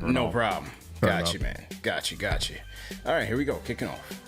never No know. problem. Fair Got enough. you, man. Got you. All right, here we go. Kicking off.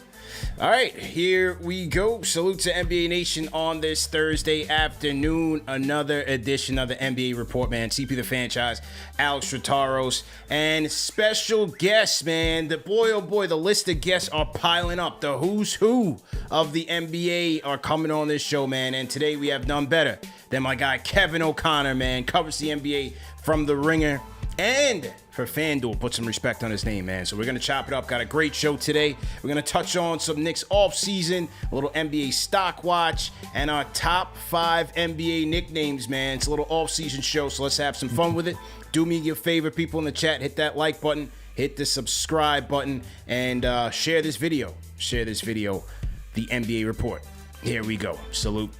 All right, here we go. Salute to NBA Nation on this Thursday afternoon. Another edition of the NBA Report, man. CP the Franchise, Alex Rotaros, and special guests, man. Oh boy, the list of guests are piling up. The who's who of the NBA are coming on this show, man. And today we have none better than my guy Kevin O'Connor, man. Covers the NBA from The Ringer and for Fanduel. Put some respect on his name, man. So we're going to chop it up. Got a great show today. We're going to touch on some Knicks offseason, a little NBA Stock Watch, and our top 5 NBA nicknames, man. It's a little offseason show, so let's have some fun with it. Do me your favor, people in the chat. Hit that like button. Hit the subscribe button. And share this video. Share this video. The NBA Report. Here we go. Salute.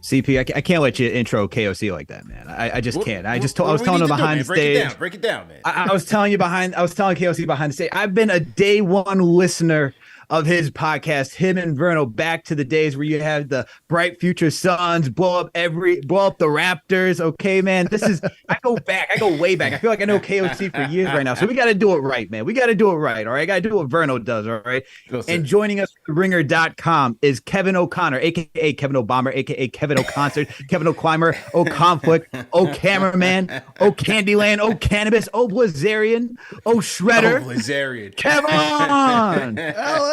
CP, I can't let you intro KOC like that, man. I just can't. I was telling him behind the stage. Break it down, man. I was telling KOC behind the stage. I've been a day one listener of his podcast, him and Verno, back to the days where you had the bright future suns blow up the Raptors. Okay, man. I go way back. I feel like I know KOC for years right now. So we got to do it right, man. We got to do it right. All right. I got to do what Verno does. All right. And joining us from ringer.com is Kevin O'Connor, aka Kevin O'Bomber, aka Kevin O'Concert, Kevin O'Climber, O'Conflict, O'Cameraman, O'Candyland, O'Cannabis, O'Blazarian, O'Shredder. Blazarian. Kevin!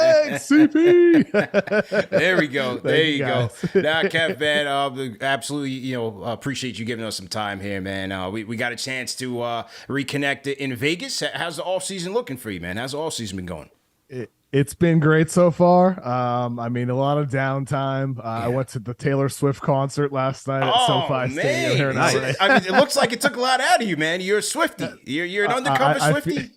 Alex, CP. There we go. There you go. guys. Now, Kev, man, absolutely, appreciate you giving us some time here, man. We got a chance to reconnect in Vegas. How's the offseason looking for you, man? How's the offseason been going? It's been great so far. A lot of downtime. I went to the Taylor Swift concert last night at SoFi Stadium here in LA. It looks like it took a lot out of you, man. You're a Swiftie. You're an undercover Swiftie.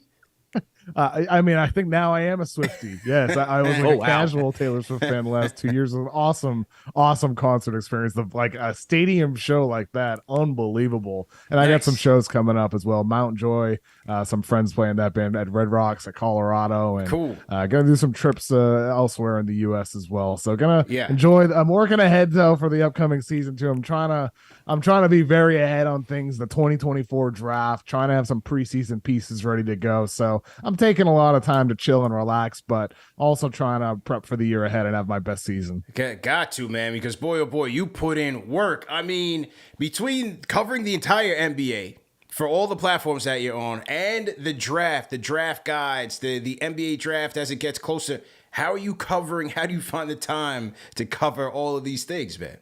I think now I am a Swiftie. Yes, I was a casual Taylor Swift fan the last 2 years. It was an awesome concert experience. Like a stadium show like that, unbelievable. And I got some shows coming up as well. Mount Joy, some friends playing that band at Red Rocks at Colorado, and cool. Gonna do some trips elsewhere in the U.S. as well. So gonna enjoy. I'm working ahead though for the upcoming season too. I'm trying to be very ahead on things. The 2024 draft, trying to have some preseason pieces ready to go. So I'm taking a lot of time to chill and relax, but also trying to prep for the year ahead and have my best season. Got to, man, because boy, oh boy, you put in work. Between covering the entire NBA for all the platforms that you're on and the draft guides, the NBA draft as it gets closer, how do you find the time to cover all of these things, man?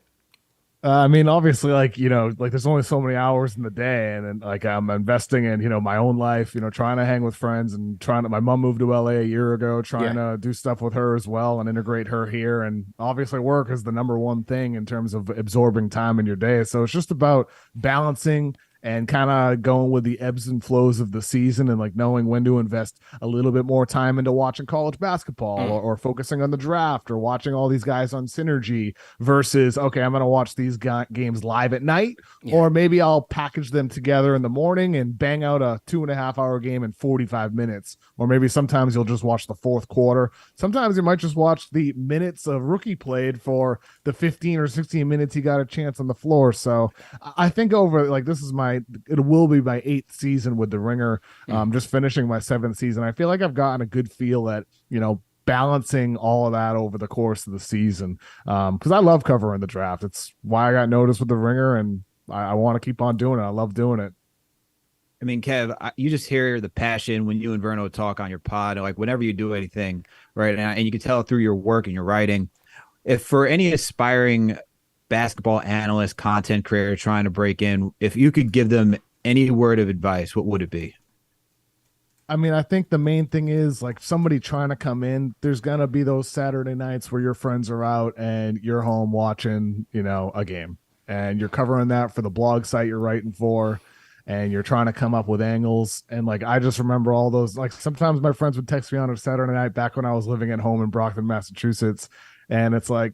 Obviously, there's only so many hours in the day, and then I'm investing in, my own life, trying to hang with friends and my mom moved to LA a year ago, trying to do stuff with her as well and integrate her here. And obviously work is the number one thing in terms of absorbing time in your day. So it's just about balancing and kind of going with the ebbs and flows of the season and knowing when to invest a little bit more time into watching college basketball or focusing on the draft or watching all these guys on Synergy versus, okay, I'm going to watch these games live at night, or maybe I'll package them together in the morning and bang out a 2.5 hour game in 45 minutes. Or maybe sometimes you'll just watch the fourth quarter. Sometimes you might just watch the minutes a rookie played for the 15 or 16 minutes he got a chance on the floor. So I think it will be my 8th season with the Ringer. Just finishing my 7th season. I feel like I've gotten a good feel at, balancing all of that over the course of the season. Because I love covering the draft. It's why I got noticed with the Ringer, and I want to keep on doing it. I love doing it. Kev, you just hear the passion when you and Verno talk on your pod, whenever you do anything, right? And you can tell through your work and your writing. If for any aspiring basketball analyst, content creator trying to break in, if you could give them any word of advice, what would it be? I think the main thing is somebody trying to come in, there's going to be those Saturday nights where your friends are out and you're home watching, a game, and you're covering that for the blog site you're writing for, and you're trying to come up with angles. And I just remember all those, sometimes my friends would text me on a Saturday night back when I was living at home in Brockton, Massachusetts. And it's I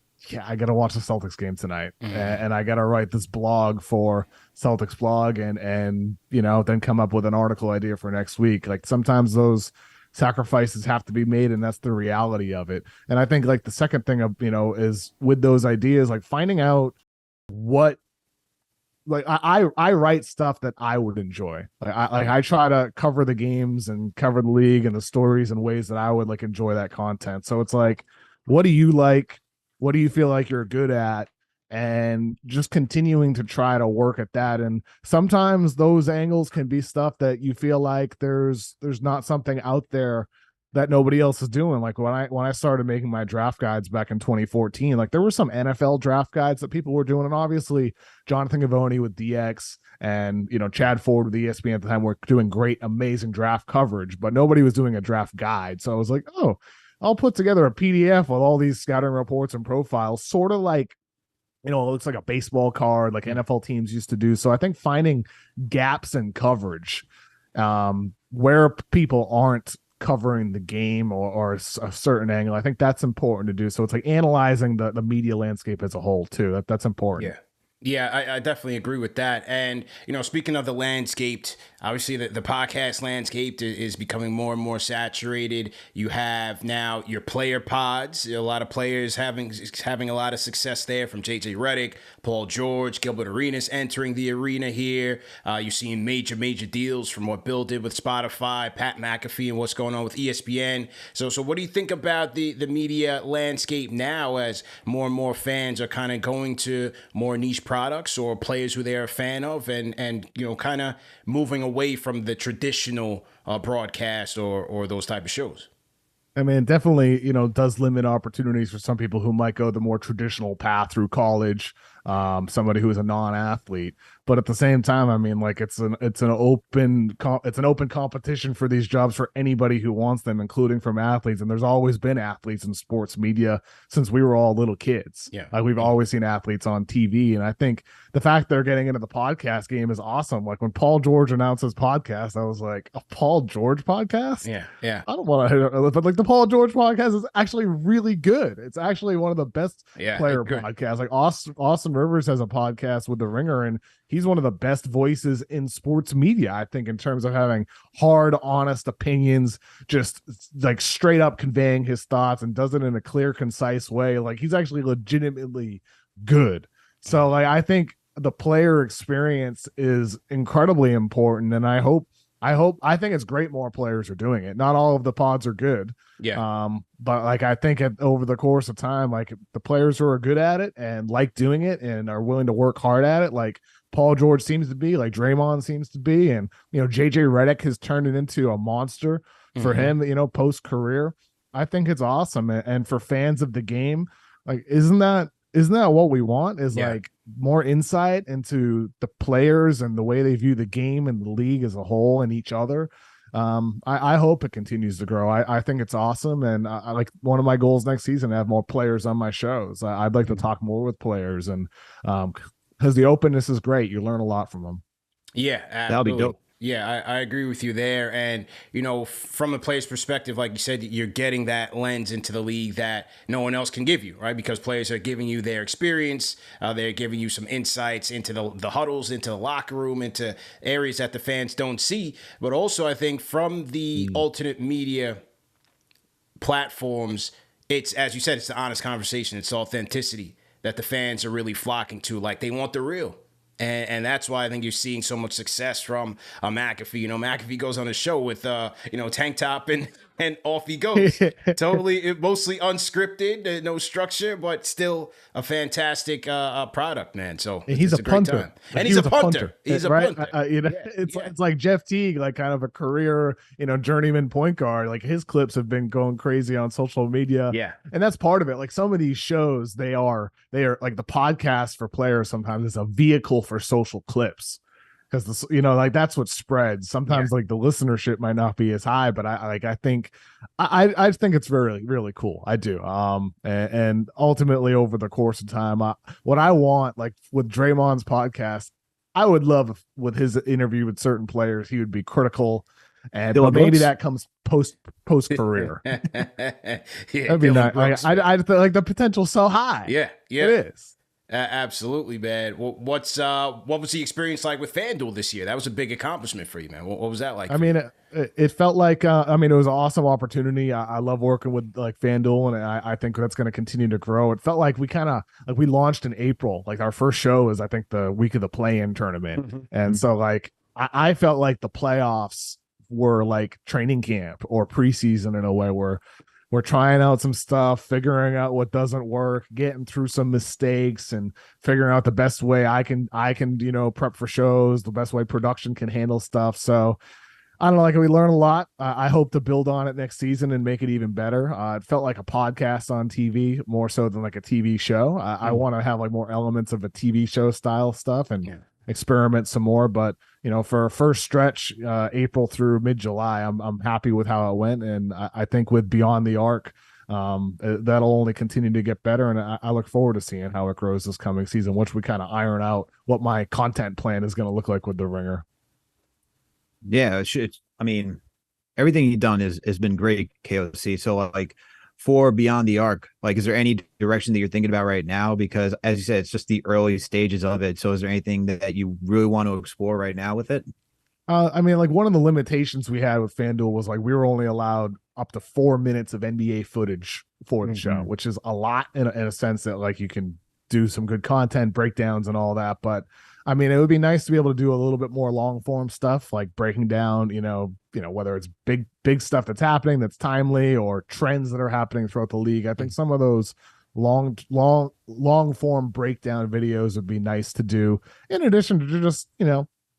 got to watch the Celtics game tonight, and I got to write this blog for Celtics blog and then come up with an article idea for next week. Sometimes those sacrifices have to be made, and that's the reality of it. And I think the second thing of, is with those ideas, finding out what like I write stuff that I would enjoy. I try to cover the games and cover the league and the stories in ways that I would like enjoy that content. So it's like, what do you like? What do you feel like you're good at? And just continuing to try to work at that. And sometimes those angles can be stuff that you feel like there's not something out there that nobody else is doing. Like when I started making my draft guides back in 2014, like there were some NFL draft guides that people were doing, and obviously Jonathan Givony with DX and Chad Ford with ESPN at the time were doing great, amazing draft coverage, but nobody was doing a draft guide. So I was like, oh, I'll put together a PDF with all these scouting reports and profiles, sort of like it looks like a baseball card, like NFL teams used to do. So I think finding gaps in coverage where people aren't covering the game or a certain angle, I think that's important to do. So it's like analyzing the media landscape as a whole too. That's important. Yeah, I definitely agree with that. And, speaking of the landscape, obviously the podcast landscape is becoming more and more saturated. You have now your player pods, a lot of players having a lot of success there, from JJ Redick, Paul George, Gilbert Arenas entering the arena here. You're seeing major deals from what Bill did with Spotify, Pat McAfee, and what's going on with ESPN. So what do you think about the media landscape now, as more and more fans are kind of going to more niche products or players who they're a fan of, and kind of moving away from the traditional broadcast or those type of shows? I mean, definitely, does limit opportunities for some people who might go the more traditional path through college, somebody who is a non-athlete. But at the same time, I mean, like it's an open competition for these jobs for anybody who wants them, including from athletes. And there's always been athletes in sports media since we were all little kids. Yeah, like we've always seen athletes on TV, and I think the fact they're getting into the podcast game is awesome. Like when Paul George announced his podcast, I was like, a Paul George podcast? Yeah. I don't want to, but like the Paul George podcast is actually really good. It's actually one of the best player podcasts. Like Austin Rivers has a podcast with The Ringer, and he's one of the best voices in sports media, I think, in terms of having hard, honest opinions, just like straight up conveying his thoughts, and does it in a clear, concise way. Like he's actually legitimately good. So like I think the player experience is incredibly important, and I think it's great more players are doing it. Not all of the pods are good. But like I think over the course of time, like the players who are good at it and like doing it and are willing to work hard at it, like Paul George seems to be, like Draymond seems to be, and JJ Redick has turned it into a monster for him, post career. I think it's awesome, and for fans of the game, like isn't that what we want? Is like more insight into the players and the way they view the game and the league as a whole and each other. I hope it continues to grow. I think it's awesome, and I like one of my goals next season to have more players on my shows. I'd like to talk more with players, and because the openness is great, you learn a lot from them. Yeah, absolutely. That'll be dope. Yeah, I agree with you there. And, from a player's perspective, like you said, you're getting that lens into the league that no one else can give you, right? Because players are giving you their experience. They're giving you some insights into the huddles, into the locker room, into areas that the fans don't see. But also, I think from the alternate media platforms, it's, as you said, it's the honest conversation. It's authenticity that the fans are really flocking to. Like, they want the real. And that's why I think you're seeing so much success from McAfee. McAfee goes on a show with, tank top and off he goes. Totally, mostly unscripted, no structure, but still a fantastic product, man. So he's a punter. And he's a punter. He's a punter. It's like Jeff Teague, like kind of a career, journeyman point guard. Like his clips have been going crazy on social media. Yeah. And that's part of it. Like some of these shows, they are like the podcast for players sometimes is a vehicle for social clips. Because like that's what spreads. Sometimes like the listenership might not be as high, but I think it's really, really cool. I do. And ultimately over the course of time, what I want, like with Draymond's podcast, I would love with his interview with certain players, he would be critical, and but maybe that comes post career. That'd be nice. I like the potential's so high. Yeah. It is. Absolutely, man. What was the experience like with Fanduel this year? That was a big accomplishment for you, man. What was that like? I mean, it felt like, I mean, it was an awesome opportunity. I love working with like FanDuel, and I think that's going to continue to grow. It felt like we launched in April. Like our first show is, I think, the week of the play-in tournament. Mm-hmm. And so like, I felt like the playoffs were like training camp or preseason in a way, where we're trying out some stuff, figuring out what doesn't work, getting through some mistakes, and figuring out the best way I can, prep for shows, the best way production can handle stuff. So I don't know, like we learned a lot. I hope to build on it next season and make it even better. It felt like a podcast on TV more so than like a TV show. I want to have like more elements of a TV show style stuff and experiment some more. But for a first stretch, April through mid-July, I'm happy with how it went, and I think with Beyond the Arc, that'll only continue to get better, and I look forward to seeing how it grows this coming season, once we kind of iron out what my content plan is going to look like with the Ringer. Yeah, I mean, everything you've done has been great, KOC. So like for Beyond the Arc, like, is there any direction that you're thinking about right now? Because as you said, it's just the early stages of it. So is there anything that you really want to explore right now with it? I mean, like one of the limitations we had with FanDuel was like we were only allowed up to 4 minutes of NBA footage for the show, which is a lot in a sense that like you can do some good content breakdowns and all that. But I mean, it would be nice to be able to do a little bit more long form stuff, like breaking down, whether it's big stuff that's happening that's timely, or trends that are happening throughout the league. I think some of those long form breakdown videos would be nice to do, in addition to just,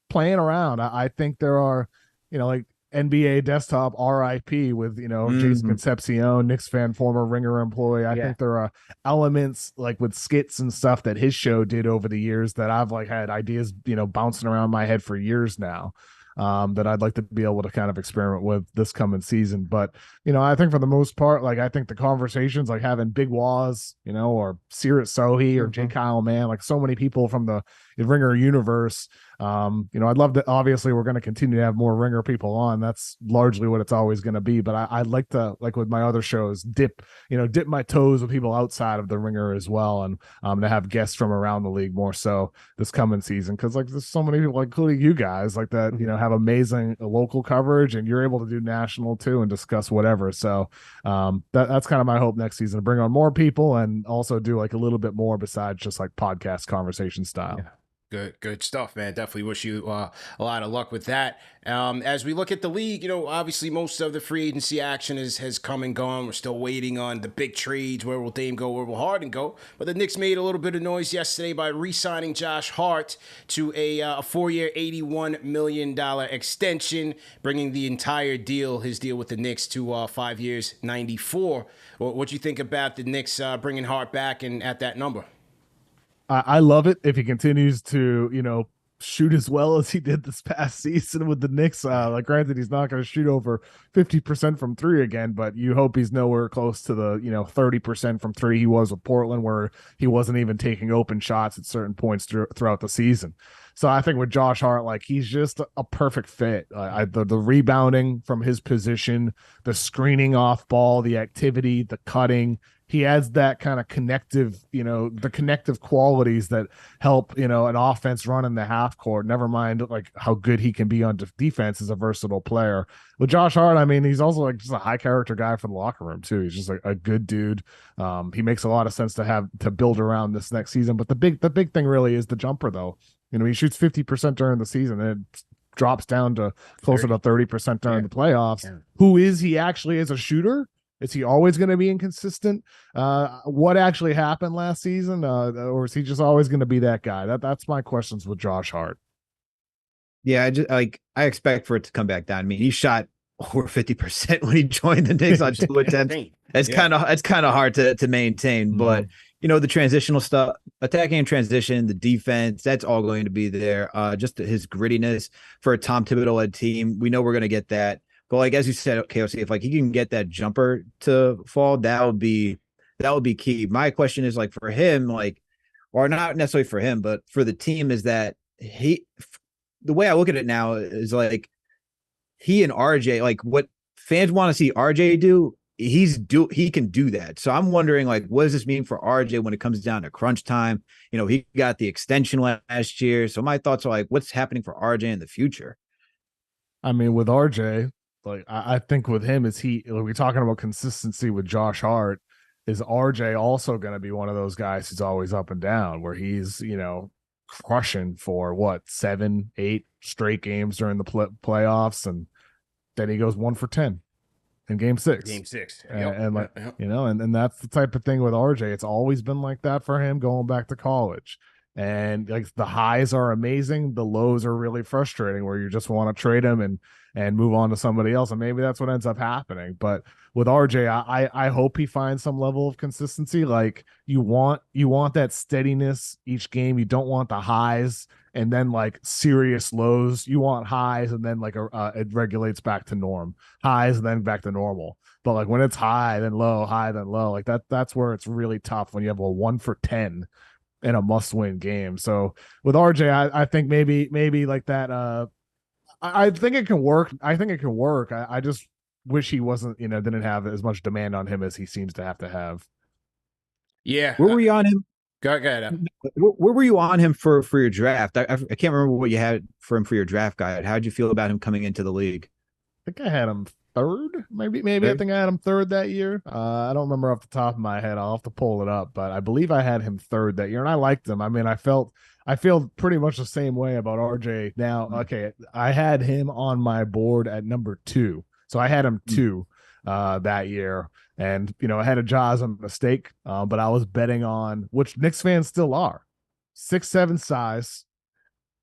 playing around. I think there are, like NBA Desktop RIP with, Jason Concepcion, Knicks fan, former Ringer employee. I think there are elements like with skits and stuff that his show did over the years that I've like had ideas, bouncing around my head for years now, that I'd like to be able to kind of experiment with this coming season. But, I think for the most part, like I think the conversations like having Big Waz, or Sirat Sohi or J. Kyle Mann, like so many people from the Ringer universe. I'd love to, obviously we're going to continue to have more Ringer people on. That's largely what it's always going to be. But I'd like to, like with my other shows, dip my toes with people outside of the Ringer as well. And to have guests from around the league more so this coming season. Cause like there's so many people, like, including you guys, like that, have amazing local coverage, and you're able to do national too and discuss whatever. So that's kind of my hope next season, to bring on more people and also do like a little bit more besides just like podcast conversation style. Yeah. Good stuff, man. Definitely wish you a lot of luck with that. As we look at the league, obviously most of the free agency action has come and gone. We're still waiting on the big trades. Where will Dame go? Where will Harden go? But the Knicks made a little bit of noise yesterday by re-signing Josh Hart to a 4-year, $81 million extension, bringing the entire deal, his deal with the Knicks, to 5 years, $94. What do you think about the Knicks bringing Hart back and at that number? I love it if he continues to, shoot as well as he did this past season with the Knicks. Like, granted, he's not going to shoot over 50% from three again, but you hope he's nowhere close to the, 30% from three he was with Portland, where he wasn't even taking open shots at certain points throughout the season. So I think with Josh Hart, like, he's just a perfect fit. The rebounding from his position, the screening off ball, the activity, the cutting. He adds that kind of connective, the connective qualities that help, an offense run in the half court. Never mind like how good he can be on defense as a versatile player. With Josh Hart, I mean, he's also like just a high character guy for the locker room too. He's just like a good dude. He makes a lot of sense to build around this next season. But the big thing really is the jumper, though. He shoots 50% during the season, and it drops down to closer to 30% during the playoffs. Yeah. Who is he actually as a shooter? Is he always going to be inconsistent? What actually happened last season? Or is he just always going to be that guy? That's my questions with Josh Hart. Yeah, I expect for it to come back down. I mean, he shot over 50% when he joined the Knicks on 2 attempts. It's kind of hard to maintain, but the transitional stuff, attacking and transition, the defense, that's all going to be there. Just his grittiness for a Tom Thibodeau-led team. We know we're going to get that. But like, as you said, KOC, if like he can get that jumper to fall, that would be key. My question is like for him, like, or not necessarily for him, but for the team, is that the way I look at it now is like he and RJ, like what fans want to see RJ do, he can do that. So I'm wondering, like, what does this mean for RJ when it comes down to crunch time? He got the extension last year. So my thoughts are like, what's happening for RJ in the future? I mean, with RJ, like I think with him is we're talking about consistency with Josh Hart. Is RJ also going to be one of those guys who's always up and down, where he's crushing for what 7, 8 straight games during the playoffs, and then he goes 1 for 10 in game 6. Game 6. And like, and that's the type of thing with RJ. It's always been like that for him going back to college. And like the highs are amazing, the lows are really frustrating, where you just want to trade him and move on to somebody else. And maybe that's what ends up happening. But with RJ, I hope he finds some level of consistency. Like you want that steadiness each game. You don't want the highs and then like serious lows. You want highs and then like it regulates back to norm. Highs and then back to normal. But like when it's high then low, like that's where it's really tough when you have a 1 for 10 in a must-win game. So with RJ, I think maybe like that. I think it can work. I just wish he wasn't, didn't have as much demand on him as he seems to have. Yeah. Where were you on him? Go ahead. Where were you on him for your draft? I can't remember what you had for him for your draft guide. How did you feel about him coming into the league? I think I had him third, maybe. Third? I think I had him third that year. I don't remember off the top of my head. I'll have to pull it up, but I believe I had him third that year, and I liked him. I mean, I feel pretty much the same way about RJ now. Okay, I had him on my board at number 2, so I had him 2 that year, and I had a Jaws a mistake, but I was betting on, which Knicks fans still are, 6'7" size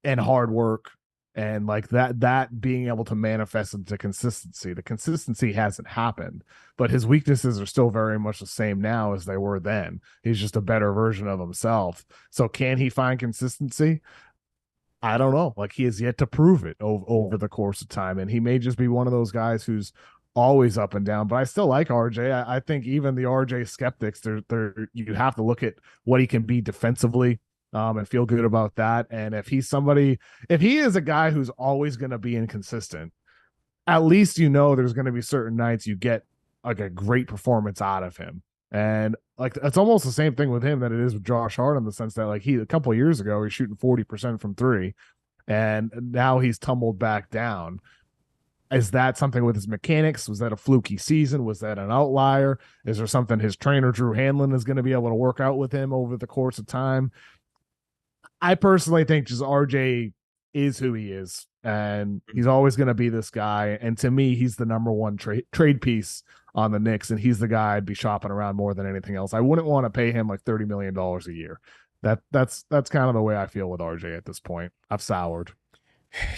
and hard work. And like that being able to manifest into consistency. The consistency hasn't happened, but his weaknesses are still very much the same now as they were then. He's just a better version of himself. So can he find consistency? I don't know. Like he has yet to prove it over the course of time. And he may just be one of those guys who's always up and down, but I still like RJ. I think even the RJ skeptics, you have to look at what he can be defensively. And feel good about that. And if he is a guy who's always going to be inconsistent, at least there's going to be certain nights you get like a great performance out of him. And like it's almost the same thing with him that it is with Josh Hart, in the sense that like a couple of years ago he's shooting 40% from 3, and now he's tumbled back down. Is that something with his mechanics? Was that a fluky season? Was that an outlier? Is there something his trainer Drew Hanlon is going to be able to work out with him over the course of time? I personally think just RJ is who he is, and he's always going to be this guy. And to me, he's the number one trade piece on the Knicks, and he's the guy I'd be shopping around more than anything else. I wouldn't want to pay him like $30 million a year. That's kind of the way I feel with RJ at this point. I've soured.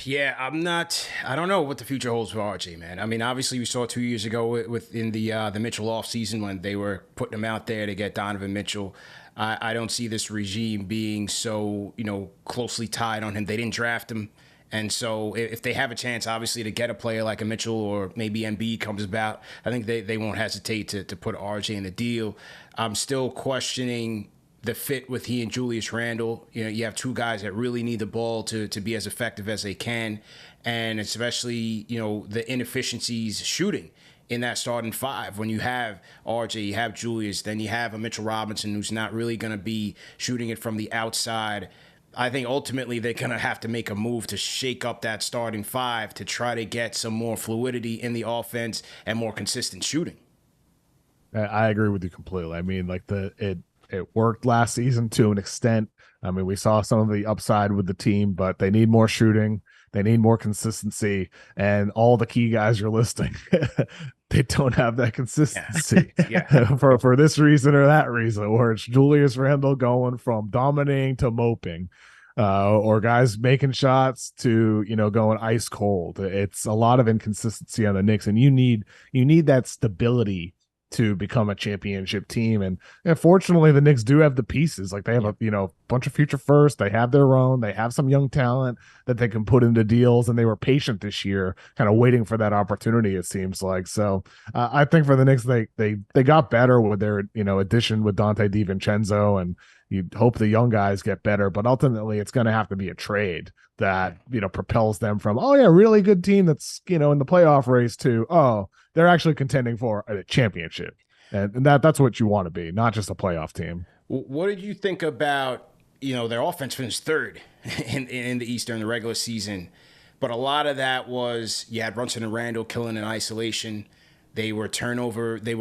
Yeah, I don't know what the future holds for RJ, man. I mean, obviously we saw 2 years ago within the Mitchell offseason when they were putting him out there to get Donovan Mitchell. I don't see this regime being so, closely tied on him. They didn't draft him. And so if they have a chance, obviously, to get a player like a Mitchell or maybe Embiid comes about, I think they won't hesitate to put RJ in the deal. I'm still questioning the fit with he and Julius Randle. You have two guys that really need the ball to be as effective as they can. And especially, the inefficiencies shooting in that starting 5. When you have RJ, you have Julius, then you have a Mitchell Robinson who's not really going to be shooting it from the outside. I think ultimately they're going to have to make a move to shake up that starting 5 to try to get some more fluidity in the offense and more consistent shooting. I agree with you completely. I mean, like it worked last season to an extent. I mean, we saw some of the upside with the team, but they need more shooting. They need more consistency, and all the key guys you're listing, they don't have that consistency. Yeah. for this reason or that reason, where it's Julius Randle going from dominating to moping, or guys making shots to going ice cold. It's a lot of inconsistency on the Knicks, and you need that stability to become a championship team. And fortunately the Knicks do have the pieces. Like they have bunch of future first. They have their own. They have some young talent that they can put into deals, and they were patient this year, kind of waiting for that opportunity. It seems like so. I think for the Knicks, they got better with their addition with Dante DiVincenzo, and you hope the young guys get better, but ultimately it's going to have to be a trade that propels them from really good team that's in the playoff race to they're actually contending for a championship. And that's what you want to be, not just a playoff team. What did you think about, their offense finished third in the East during the regular season, but a lot of that was you had Brunson and Randall killing in isolation. They were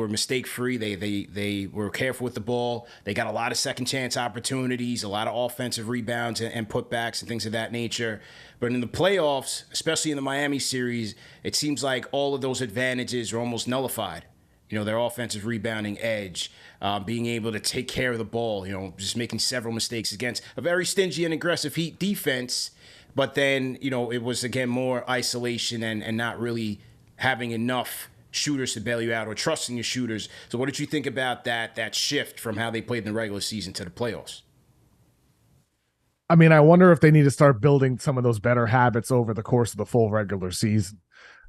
mistake free. They were careful with the ball. They got a lot of second chance opportunities, a lot of offensive rebounds and putbacks and things of that nature. But in the playoffs, especially in the Miami series, it seems like all of those advantages are almost nullified. Their offensive rebounding edge, being able to take care of the ball, just making several mistakes against a very stingy and aggressive Heat defense. But then, it was, again, more isolation and not really having enough shooters to bail you out or trusting your shooters. So what did you think about that shift from how they played in the regular season to the playoffs? I mean, I wonder if they need to start building some of those better habits over the course of the full regular season.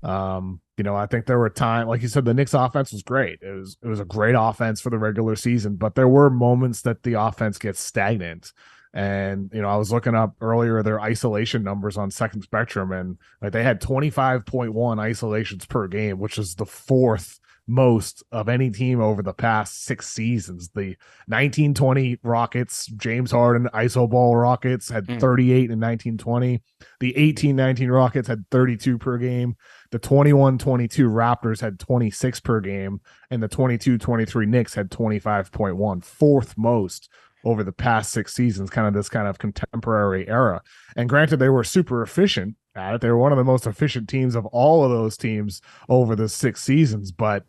I think there were times, like you said, the Knicks offense was great. It was a great offense for the regular season, but there were moments that the offense gets stagnant. And, I was looking up earlier their isolation numbers on Second Spectrum, and like they had 25.1 isolations per game, which is the fourth most of any team over the past 6 seasons. The 1920 Rockets, James Harden iso ball Rockets had 38 in 1920. The 1819 Rockets had 32 per game. The 21-22 Raptors had 26 per game, and the 22-23 Knicks had 25.1, fourth most over the past 6 seasons, kind of this kind of contemporary era. And granted, they were super efficient at it. They were one of the most efficient teams of all of those teams over the 6 seasons. But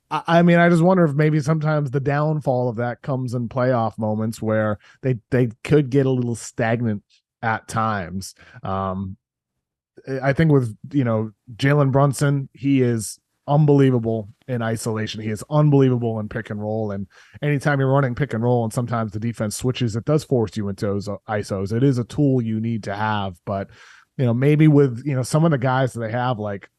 I mean, I just wonder if maybe sometimes the downfall of that comes in playoff moments where they could get a little stagnant at times. I think with, Jalen Brunson, he is unbelievable in isolation. He is unbelievable in pick and roll. And anytime you're running pick and roll and sometimes the defense switches, it does force you into those ISOs. It is a tool you need to have. But, maybe with, some of the guys that they have, like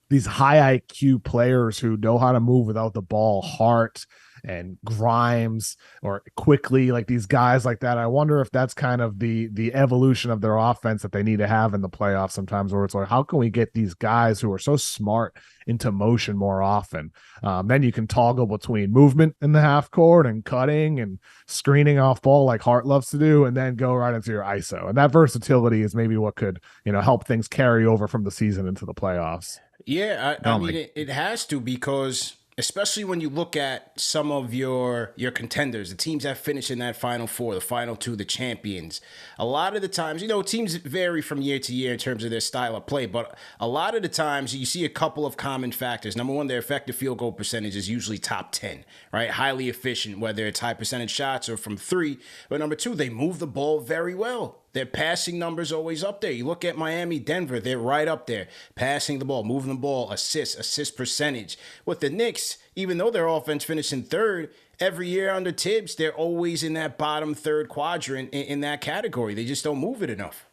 these high IQ players who know how to move without the ball, Hart and Grimes or quickly, like these guys like that. I wonder if that's kind of the evolution of their offense that they need to have in the playoffs sometimes, where it's like, how can we get these guys who are so smart into motion more often? Then you can toggle between movement in the half court and cutting and screening off ball like Hart loves to do, and then go right into your ISO. And that versatility is maybe what could, help things carry over from the season into the playoffs. Yeah, I mean, it has to, because especially when you look at some of your contenders, the teams that finish in that Final Four, the Final Two, the champions, a lot of the times, teams vary from year to year in terms of their style of play, but a lot of the times you see a couple of common factors. Number one, their effective field goal percentage is usually top 10, right? Highly efficient, whether it's high percentage shots or from three. But number two, they move the ball very well. Their passing numbers always up there. You look at Miami, Denver, they're right up there. Passing the ball, moving the ball, assist percentage. With the Knicks, even though their offense finished in third, every year under Tibbs, they're always in that bottom third quadrant in that category. They just don't move it enough.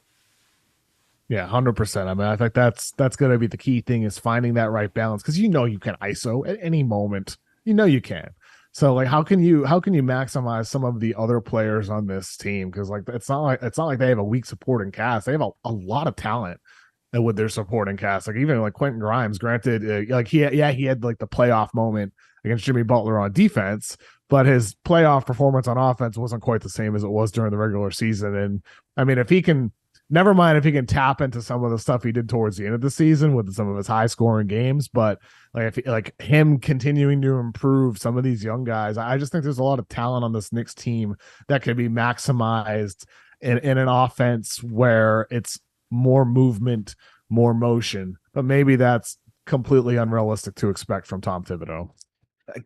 Yeah, 100%. I mean, I think that's going to be the key thing, is finding that right balance, because you can ISO at any moment. You can. So like, how can you maximize some of the other players on this team? Because like, it's not like they have a weak supporting cast. They have a lot of talent with their supporting cast. Like even like Quentin Grimes, granted, like he had like the playoff moment against Jimmy Butler on defense, but his playoff performance on offense wasn't quite the same as it was during the regular season. And I mean, if he can tap into some of the stuff he did towards the end of the season with some of his high scoring games, but like him continuing to improve some of these young guys, I just think there's a lot of talent on this Knicks team that could be maximized in an offense where it's more movement, more motion, but maybe that's completely unrealistic to expect from Tom Thibodeau.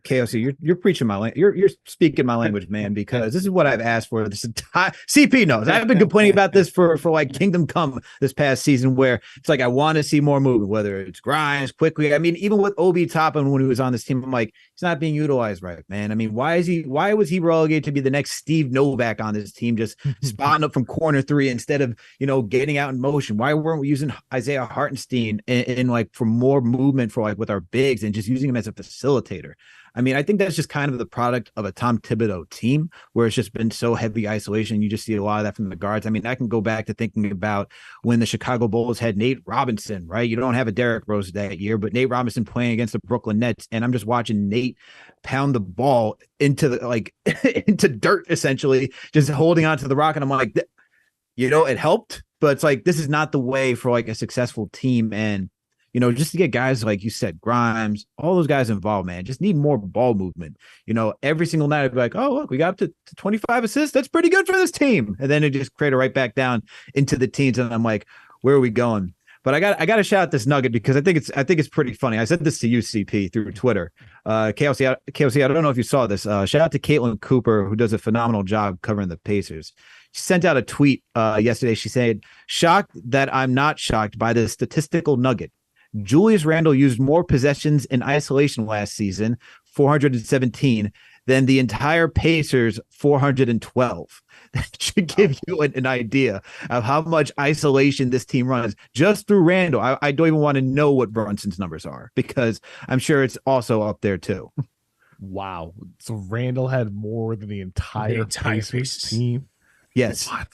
KOC, you're preaching my language. You're speaking my language, man, because this is what I've asked for this entire CP knows. I've been complaining about this for like Kingdom Come this past season, where it's like I want to see more movement, whether it's Grimes quickly. I mean, even with Obi Toppin when he was on this team, I'm like, he's not being utilized right, man. I mean, why was he relegated to be the next Steve Novak on this team, just spotting up from corner three instead of, getting out in motion? Why weren't we using Isaiah Hartenstein in like for more movement for like with our bigs and just using him as a facilitator? I mean, I think that's just kind of the product of a Tom Thibodeau team where it's just been so heavy isolation. You just see a lot of that from the guards. I mean, I can go back to thinking about when the Chicago Bulls had Nate Robinson, right? You don't have a Derrick Rose that year, but Nate Robinson playing against the Brooklyn Nets. And I'm just watching Nate pound the ball into into dirt, essentially, just holding on to the rock. And I'm like, it helped, but it's like, this is not the way for like a successful team. And just to get guys like you said, Grimes, all those guys involved, man, just need more ball movement. Every single night I'd be like, oh, look, we got up to 25 assists. That's pretty good for this team. And then it just created right back down into the teens. And I'm like, where are we going? But I got to shout out this nugget because I think it's pretty funny. I said this to you, CP, through Twitter. KLC, I don't know if you saw this. Shout out to Caitlin Cooper, who does a phenomenal job covering the Pacers. She sent out a tweet yesterday. She said, shocked that I'm not shocked by the statistical nugget. Julius Randle used more possessions in isolation last season, 417, than the entire Pacers, 412. That should give you an idea of how much isolation this team runs just through Randle. I don't even want to know what Brunson's numbers are because I'm sure it's also up there too. Wow. So Randle had more than the entire Pacers team. Yes. What?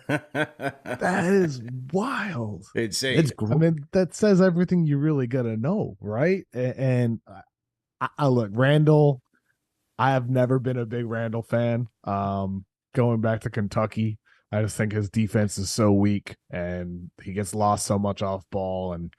That is wild. It's I mean, that says everything you really gotta know, right? And I look, Randle, I have never been a big Randle fan. Going back to Kentucky, I just think his defense is so weak and he gets lost so much off ball. And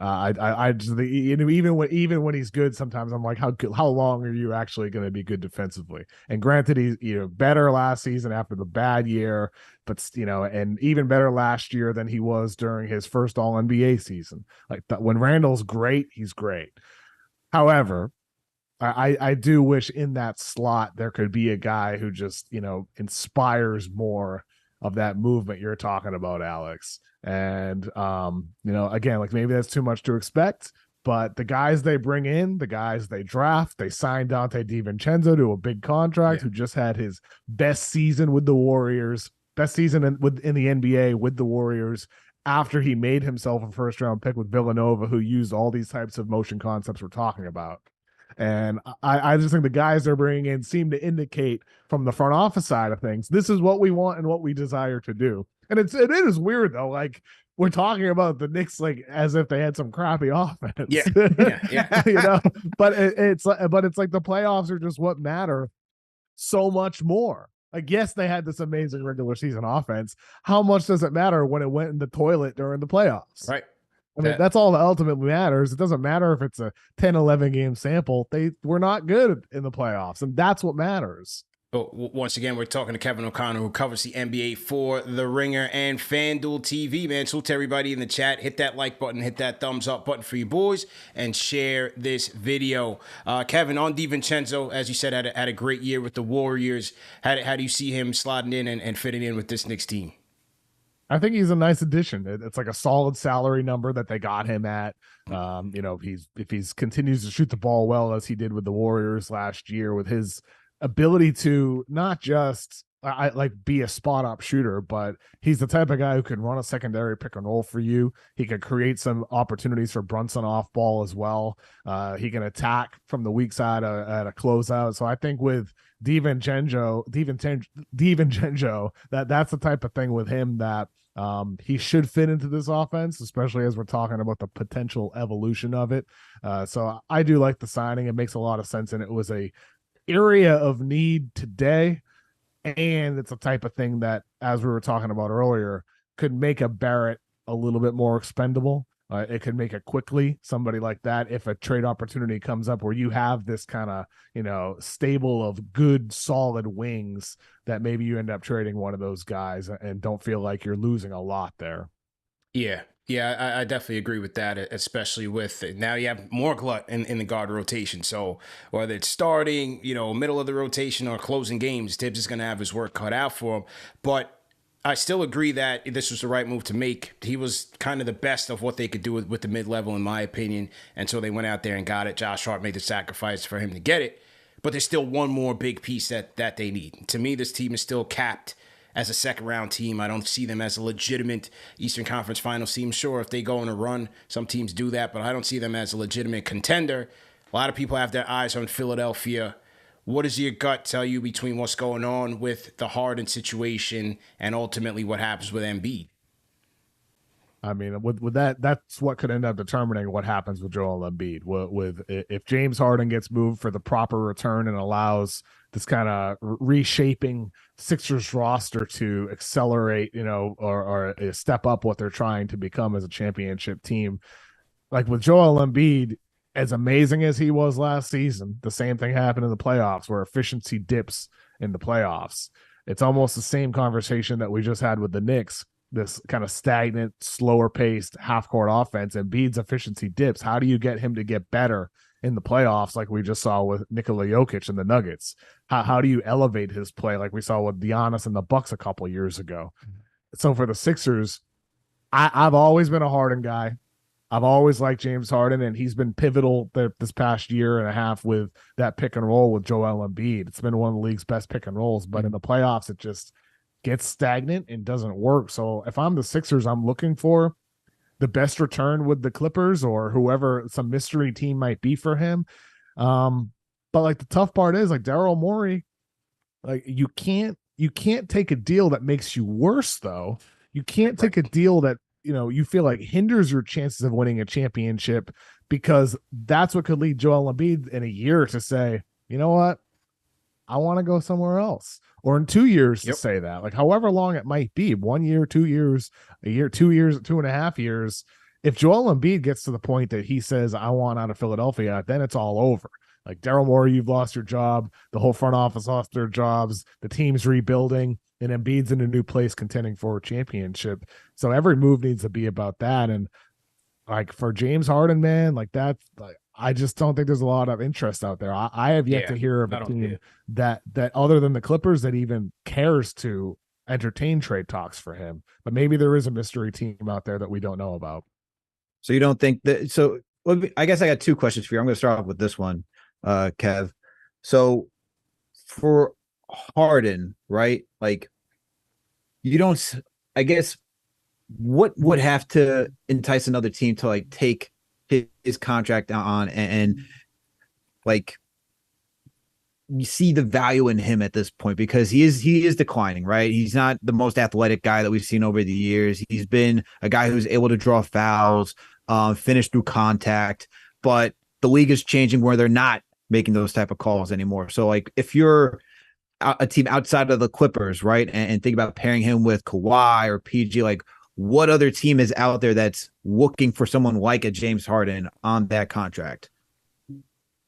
I just even when he's good, sometimes I'm like, how long are you actually going to be good defensively? And granted, he's better last season after the bad year, but and even better last year than he was during his first All NBA season. Like when Randall's great, he's great. However, I do wish in that slot there could be a guy who just inspires more of that movement you're talking about, Alex. And again, like maybe that's too much to expect, but the guys they bring in, the guys they draft, they signed Dante DiVincenzo to a big contract, who just had his best season with the Warriors, best season in the NBA with the Warriors after he made himself a first round pick with Villanova, who used all these types of motion concepts we're talking about. And I just think the guys they're bringing in seem to indicate from the front office side of things, this is what we want and what we desire to do. And it is weird though. Like we're talking about the Knicks like as if they had some crappy offense. Yeah. But it's like the playoffs are just what matter so much more. Like yes, they had this amazing regular season offense. How much does it matter when it went in the toilet during the playoffs? Right. I mean, that's all that ultimately matters. It doesn't matter if it's a 10, 11 game sample. They were not good in the playoffs, and that's what matters. But once again, we're talking to Kevin O'Connor, who covers the NBA for The Ringer and Fanduel TV, man. So to everybody in the chat, hit that like button, hit that thumbs up button for you boys, and share this video. Kevin, on DiVincenzo, as you said, had a great year with the Warriors. How do you see him slotting in and fitting in with this Knicks team? I think he's a nice addition. It's like a solid salary number that they got him at. If he's continues to shoot the ball well as he did with the Warriors last year, with his ability to not just be a spot up shooter, but he's the type of guy who can run a secondary pick and roll for you. He could create some opportunities for Brunson off ball as well. He can attack from the weak side at a closeout. So I think with DiVincenzo, that's the type of thing with him that he should fit into this offense, especially as we're talking about the potential evolution of it. So I do like the signing. It makes a lot of sense, and it was a area of need today. And it's a type of thing that, as we were talking about earlier, could make a Barrett a little bit more expendable. It could make it quickly, somebody like that, if a trade opportunity comes up where you have this kind of, stable of good, solid wings, that maybe you end up trading one of those guys and don't feel like you're losing a lot there. Yeah. Yeah, I definitely agree with that, especially with now you have more glut in the guard rotation. So whether it's starting, middle of the rotation or closing games, Tibbs is going to have his work cut out for him. But I still agree that this was the right move to make. He was kind of the best of what they could do with the mid-level, in my opinion. And so they went out there and got it. Josh Hart made the sacrifice for him to get it. But there's still one more big piece that they need. To me, this team is still capped as a second-round team. I don't see them as a legitimate Eastern Conference Finals team. Sure, if they go on a run, some teams do that, but I don't see them as a legitimate contender. A lot of people have their eyes on Philadelphia. What does your gut tell you between what's going on with the Harden situation and ultimately what happens with Embiid? I mean, with that, that's what could end up determining what happens with Joel Embiid. With if James Harden gets moved for the proper return and allows this kind of reshaping Sixers roster to accelerate, or step up what they're trying to become as a championship team. Like with Joel Embiid, as amazing as he was last season, the same thing happened in the playoffs where efficiency dips in the playoffs. It's almost the same conversation that we just had with the Knicks. This kind of stagnant, slower paced half-court offense, and Embiid's efficiency dips. How do you get him to get better in the playoffs like we just saw with Nikola Jokic and the Nuggets? How do you elevate his play like we saw with Giannis and the Bucks a couple years ago? So for the Sixers, I've always been a Harden guy. I've always liked James Harden, and he's been pivotal this past year and a half with that pick and roll with Joel Embiid. It's been one of the league's best pick and rolls, but in the playoffs, it just gets stagnant and doesn't work. So if I'm the Sixers, I'm looking for the best return with the Clippers or whoever some mystery team might be for him. But like the tough part is like Daryl Morey, like you can't take a deal that makes you worse though. You can't take a deal that, you feel like hinders your chances of winning a championship, because that's what could lead Joel Embiid in a year to say, you know what? I want to go somewhere else. Or in 2 years to say that, like however long it might be, 1 year, 2 years, a year, 2 years, 2.5 years. If Joel Embiid gets to the point that he says, I want out of Philadelphia, then it's all over. Like Daryl Morey, you've lost your job. The whole front office lost their jobs. The team's rebuilding, and Embiid's in a new place contending for a championship. So every move needs to be about that. And like for James Harden, man, like that's like, I just don't think there's a lot of interest out there. I have yet to hear of a team that other than the Clippers that even cares to entertain trade talks for him. But maybe there is a mystery team out there that we don't know about. So you don't think that? So I guess I got two questions for you. I'm going to start off with this one, Kev. So for Harden, right? Like you don't. I guess what would have to entice another team to like take his contract on and like you see the value in him at this point, because he is declining, right? He's not the most athletic guy that we've seen over the years. He's been a guy who's able to draw fouls, finish through contact, but the league is changing where they're not making those type of calls anymore. So like if you're a team outside of the Clippers, right, and think about pairing him with Kawhi or PG, like what other team is out there that's looking for someone like a James Harden on that contract?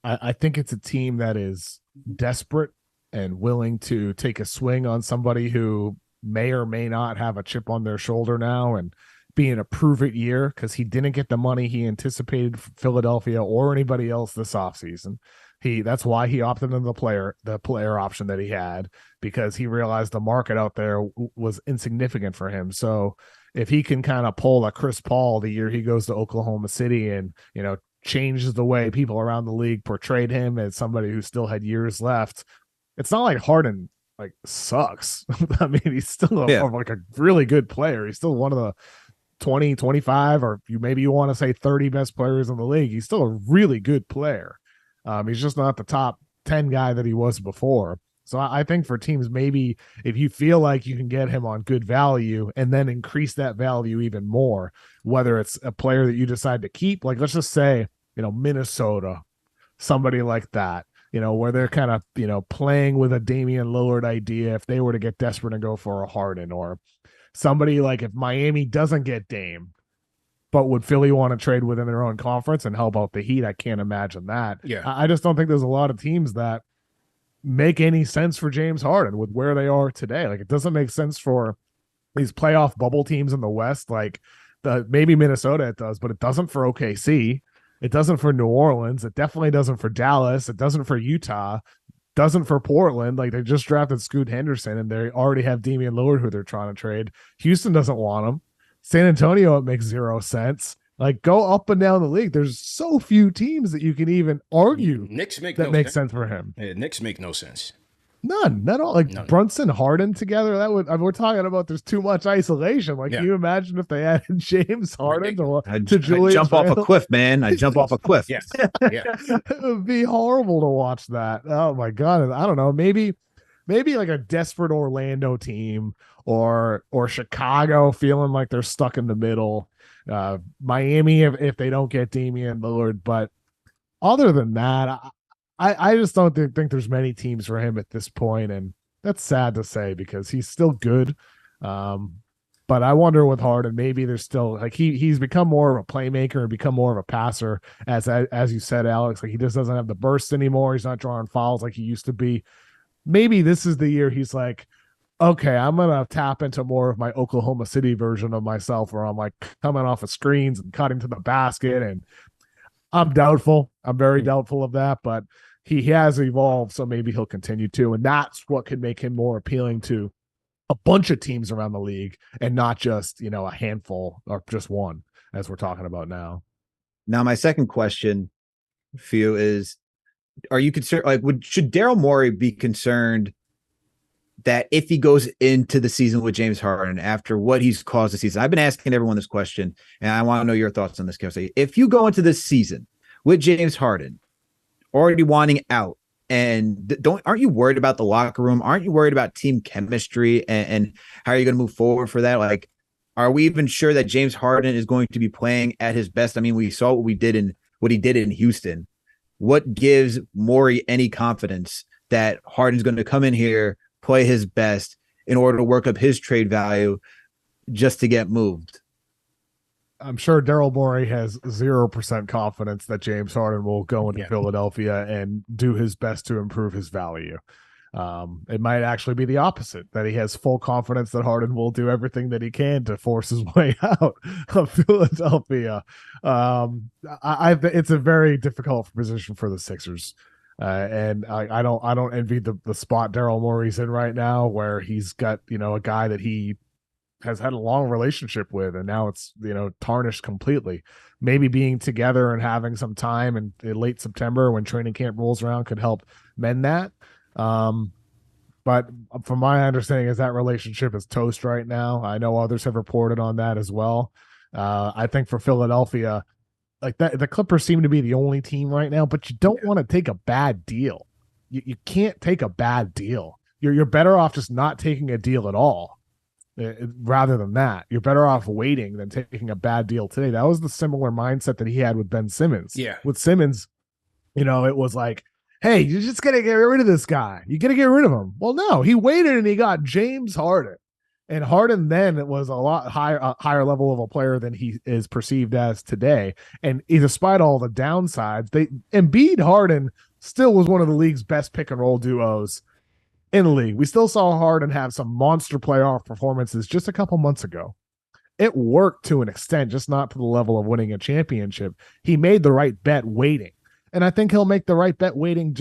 I think it's a team that is desperate and willing to take a swing on somebody who may or may not have a chip on their shoulder now and be in a prove-it year, because he didn't get the money he anticipated from Philadelphia or anybody else this offseason. That's why he opted into the player option that he had, because he realized the market out there was insignificant for him. So if he can kind of pull a Chris Paul the year he goes to Oklahoma City and, changes the way people around the league portrayed him as somebody who still had years left, it's not like Harden like sucks. I mean, he's still like a really good player. He's still one of the 20, 25, or maybe you want to say 30 best players in the league. He's still a really good player. He's just not the top 10 guy that he was before. So I think for teams, maybe if you feel like you can get him on good value and then increase that value even more, whether it's a player that you decide to keep, like let's just say, Minnesota, somebody like that, where they're kind of, playing with a Damian Lillard idea if they were to get desperate and go for a Harden, or somebody like if Miami doesn't get Dame, but would Philly want to trade within their own conference and help out the Heat? I can't imagine that. Yeah. I just don't think there's a lot of teams that make any sense for James Harden with where they are today. Like it doesn't make sense for these playoff bubble teams in the West, like Maybe Minnesota it does, but it doesn't for OKC. It doesn't for New Orleans. It definitely doesn't for Dallas. It doesn't for Utah. Doesn't for Portland. Like, they just drafted Scoot Henderson and they already have Damian Lillard who they're trying to trade. Houston doesn't want him. San Antonio, it makes zero sense. Like, go up and down the league. There's so few teams that you can even argue Knicks make that makes sense for him. Yeah, Knicks make no sense. None, not all. Like None. Brunson, Harden together. That would. I mean, we're talking about. There's too much isolation. Like, Yeah. can you imagine if they added James Harden to I'd Julius jump off a Randle? cliff, man. I'd jump off a cliff. Yeah. Yeah. It would be horrible to watch that. Oh my god! And I don't know. Maybe like a desperate Orlando team or Chicago feeling like they're stuck in the middle. Miami if they don't get Damian Lillard. But other than that, I just don't think there's many teams for him at this point, and that's sad to say because he's still good. But I wonder with Harden, maybe there's still like he's become more of a playmaker and become more of a passer, as you said, Alex. Like, he just doesn't have the burst anymore. He's not drawing fouls like he used to be. Maybe this is the year he's like, okay, I'm gonna tap into more of my Oklahoma City version of myself, where I'm like coming off of screens and cutting to the basket. And I'm doubtful. I'm very doubtful of that, but he has evolved, so maybe he'll continue to. And that's what could make him more appealing to a bunch of teams around the league and not just, a handful or just one, as we're talking about now. Now, my second question for you is, are you concerned, should Daryl Morey be concerned that if he goes into the season with James Harden after what he's caused this season? I've been asking everyone this question, and I want to know your thoughts on this, Kelsey. If you go into this season with James Harden already wanting out, and aren't you worried about the locker room? Aren't you worried about team chemistry and how are you going to move forward for that? Like, are we even sure that James Harden is going to be playing at his best? I mean, we saw what he did in Houston. What gives Morey any confidence that Harden's going to come in here, play his best in order to work up his trade value just to get moved? I'm sure Daryl Morey has 0% confidence that James Harden will go into Philadelphia and do his best to improve his value. It might actually be the opposite, that he has full confidence that Harden will do everything that he can to force his way out of Philadelphia. It's a very difficult position for the Sixers. And I don't envy the spot Daryl Morey's in right now, where he's got, a guy that he has had a long relationship with, and now it's, tarnished completely. Maybe being together and having some time in late September when training camp rolls around could help mend that. But from my understanding is that relationship is toast right now. I know others have reported on that as well. I think for Philadelphia, like that, the Clippers seem to be the only team right now, but you don't want to take a bad deal. You can't take a bad deal. You're better off just not taking a deal at all. Rather than that, you're better off waiting than taking a bad deal today. That was the similar mindset that he had with Ben Simmons. Yeah. With Simmons, it was like, hey, you're just going to get rid of this guy. You got to get rid of him. Well, no, he waited and he got James Harden. And Harden then was a lot higher level of a player than he is perceived as today. And despite all the downsides, Embiid Harden still was one of the league's best pick and roll duos in the league. We still saw Harden have some monster playoff performances just a couple months ago. It worked to an extent, just not to the level of winning a championship. He made the right bet waiting. And I think he'll make the right bet waiting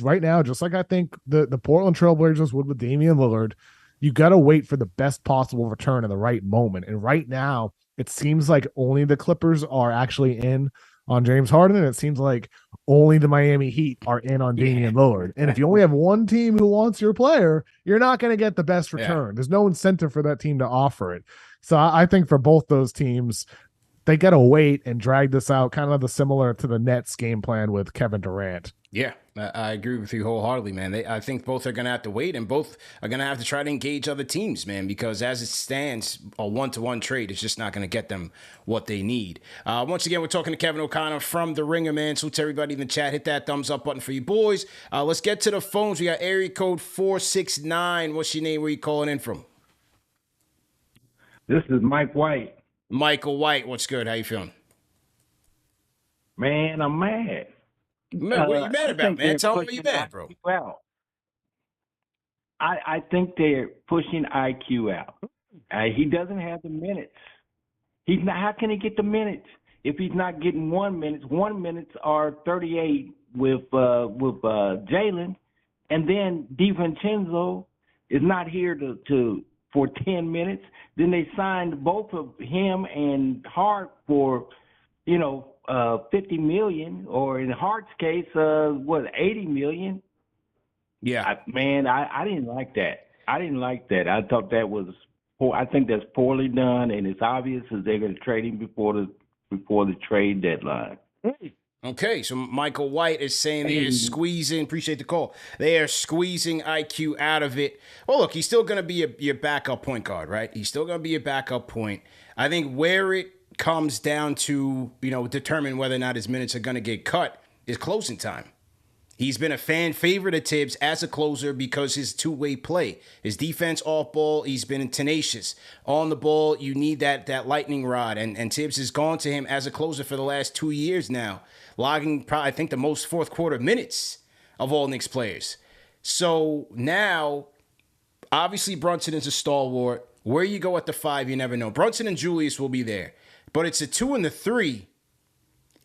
right now, just like I think the Portland Trailblazers would with Damian Lillard. You got to wait for the best possible return in the right moment. And right now, it seems like only the Clippers are actually in on James Harden, and it seems like only the Miami Heat are in on Damian Lillard. And if you only have one team who wants your player, you're not going to get the best return. There's no incentive for that team to offer it. So I think for both those teams, they got to wait and drag this out, kind of similar to the Nets game plan with Kevin Durant. Yeah, I agree with you wholeheartedly, man. I think both are going to have to wait, and both are going to have to try to engage other teams, man, because as it stands, a one-to-one trade is just not going to get them what they need. Once again, we're talking to Kevin O'Connor from The Ringer, man. So to everybody in the chat, hit that thumbs up button for you boys. Let's get to the phones. We got area code 469. What's your name? Where you calling in from? This is Mike White. Michael White, what's good? How you feeling? Man, I'm mad. Man, what are you mad about, man? Tell me what you mad, bro. Well, I think they're pushing IQ out. He doesn't have the minutes. He's not. How can he get the minutes if he's not getting 1 minute? 1 minutes are 38 with Jalen, and then DiVincenzo is not here for 10 minutes. Then they signed both of him and Hart for, $50 million, or in Hart's case, $80 million. Yeah, I didn't like that. I thought that was poor. I think that's poorly done, and it's obvious that they're going to trade him before the trade deadline. Okay, so Michael White is saying they are squeezing, appreciate the call, they are squeezing IQ out of it. Well, look, he's still going to be your backup point guard, right? He's still going to be a backup point. I think where it comes down to, determine whether or not his minutes are going to get cut is closing time. He's been a fan favorite of Tibbs as a closer because his two-way play. His defense off ball, he's been tenacious. On the ball, you need that lightning rod, and Tibbs has gone to him as a closer for the last 2 years now, logging probably, I think, the most fourth quarter minutes of all Knicks players. So now, obviously Brunson is a stalwart. Where you go at the 5, you never know. Brunson and Julius will be there. But it's the 2 and the 3.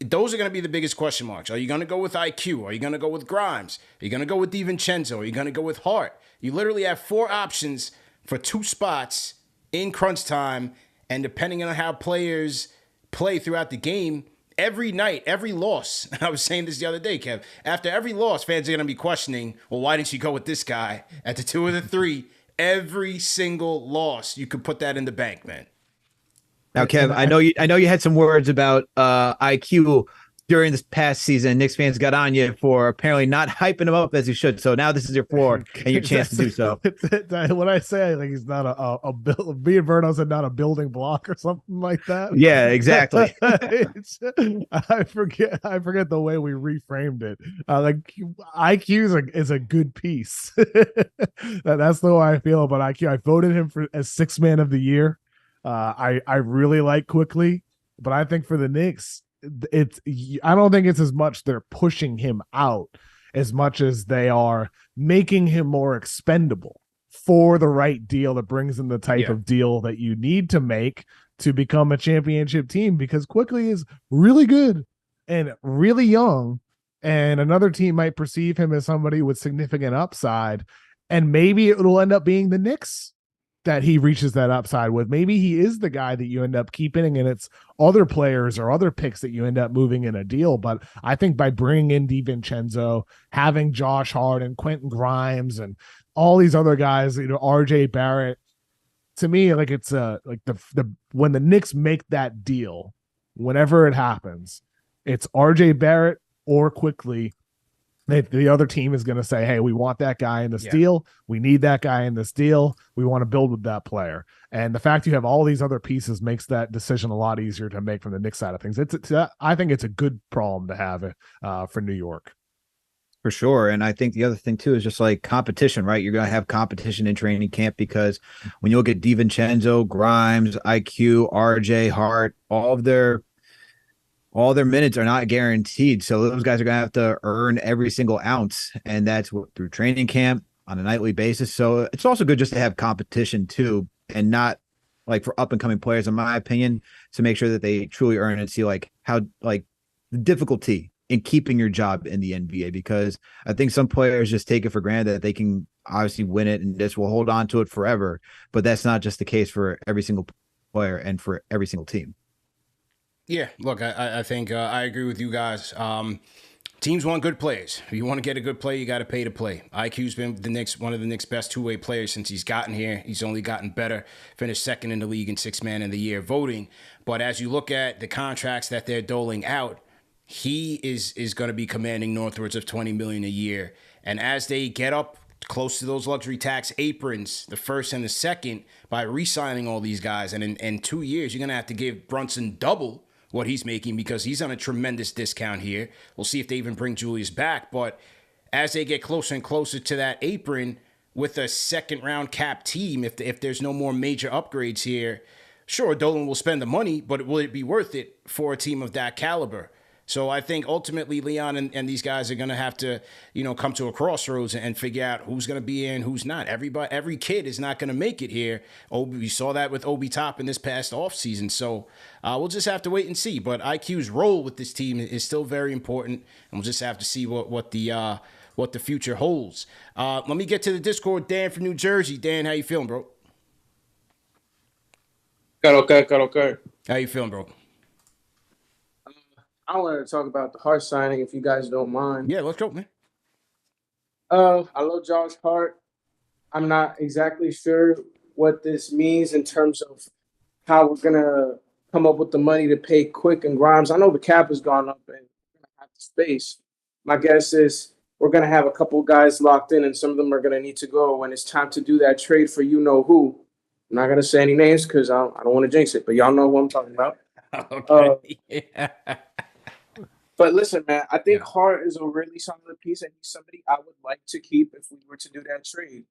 Those are going to be the biggest question marks. Are you going to go with IQ? Are you going to go with Grimes? Are you going to go with DiVincenzo? Are you going to go with Hart? You literally have 4 options for 2 spots in crunch time. And depending on how players play throughout the game, every night, every loss, I was saying this the other day, Kev, after every loss, fans are going to be questioning, well, why didn't you go with this guy at the 2 or the 3? Every single loss, you could put that in the bank, man. Now, Kev, I know you had some words about IQ during this past season. Knicks fans got on you for apparently not hyping him up as you should. So now this is your floor and your chance to do so. When I say I think he's not a me and Verno said not a building block or something like that. Yeah, exactly. I forget the way we reframed it. Like IQ is a good piece. That's the way I feel about IQ. I voted him as 6th man of the year. I really like Quickly, but I think for the Knicks, I don't think it's as much they're pushing him out as much as they are making him more expendable for the right deal that brings in the type of deal that you need to make to become a championship team, because Quickly is really good and really young, and another team might perceive him as somebody with significant upside, and maybe it'll end up being the Knicks that he reaches that upside with. Maybe he is the guy that you end up keeping, and it's other players or other picks that you end up moving in a deal. But I think by bringing in DiVincenzo, having Josh Hart and Quentin Grimes and all these other guys, RJ Barrett, to me, like it's like the when the Knicks make that deal, whenever it happens, it's RJ Barrett or Quickly. The other team is going to say, hey, we want that guy in this deal. We need that guy in this deal. We want to build with that player. And the fact you have all these other pieces makes that decision a lot easier to make from the Knicks side of things. I think it's a good problem to have for New York. For sure. And I think the other thing, too, is just like competition, right? You're going to have competition in training camp, because when you look at DiVincenzo, Grimes, IQ, RJ, Hart, all their minutes are not guaranteed. So those guys are going to have to earn every single ounce. And that's through training camp on a nightly basis. So it's also good just to have competition too, and not like for up and coming players, in my opinion, to make sure that they truly earn and see like how like the difficulty in keeping your job in the NBA, because I think some players just take it for granted that they can obviously win it and just will hold on to it forever. But that's not just the case for every single player and for every single team. Yeah, look, I think I agree with you guys. Teams want good players. If you want to get a good player, you got to pay to play. IQ's been one of the Knicks' best two-way players since he's gotten here. He's only gotten better. Finished 2nd in the league in 6th man of the year voting. But as you look at the contracts that they're doling out, he is going to be commanding northwards of $20 million a year. And as they get up close to those luxury tax aprons, the 1st and the 2nd, by re-signing all these guys, and in 2 years, you're going to have to give Brunson double what he's making, because he's on a tremendous discount here. We'll see if they even bring Julius back. But as they get closer and closer to that apron with a 2nd-round cap team, if there's no more major upgrades here, sure, Dolan will spend the money, but will it be worth it for a team of that caliber? So I think ultimately Leon and these guys are going to have to, come to a crossroads and figure out who's going to be in, who's not. Every kid is not going to make it here. We saw that with Obi Toppin this past offseason. So we'll just have to wait and see. But IQ's role with this team is still very important, and we'll just have to see what the future holds. Let me get to the Discord. Dan from New Jersey. Dan, how you feeling, bro? Okay. How you feeling, bro? I wanted to talk about the Hart signing, if you guys don't mind. Yeah, let's go, man. I love Josh Hart. I'm not exactly sure what this means in terms of how we're gonna come up with the money to pay Quick and Grimes. I know the cap has gone up and we're gonna have the space. My guess is we're gonna have a couple guys locked in, and some of them are gonna need to go when it's time to do that trade for you know who. I'm not gonna say any names because I don't want to jinx it, but y'all know who I'm talking about. Okay. But listen, man, I think Hart is a really solid piece, and he's somebody I would like to keep if we were to do that trade.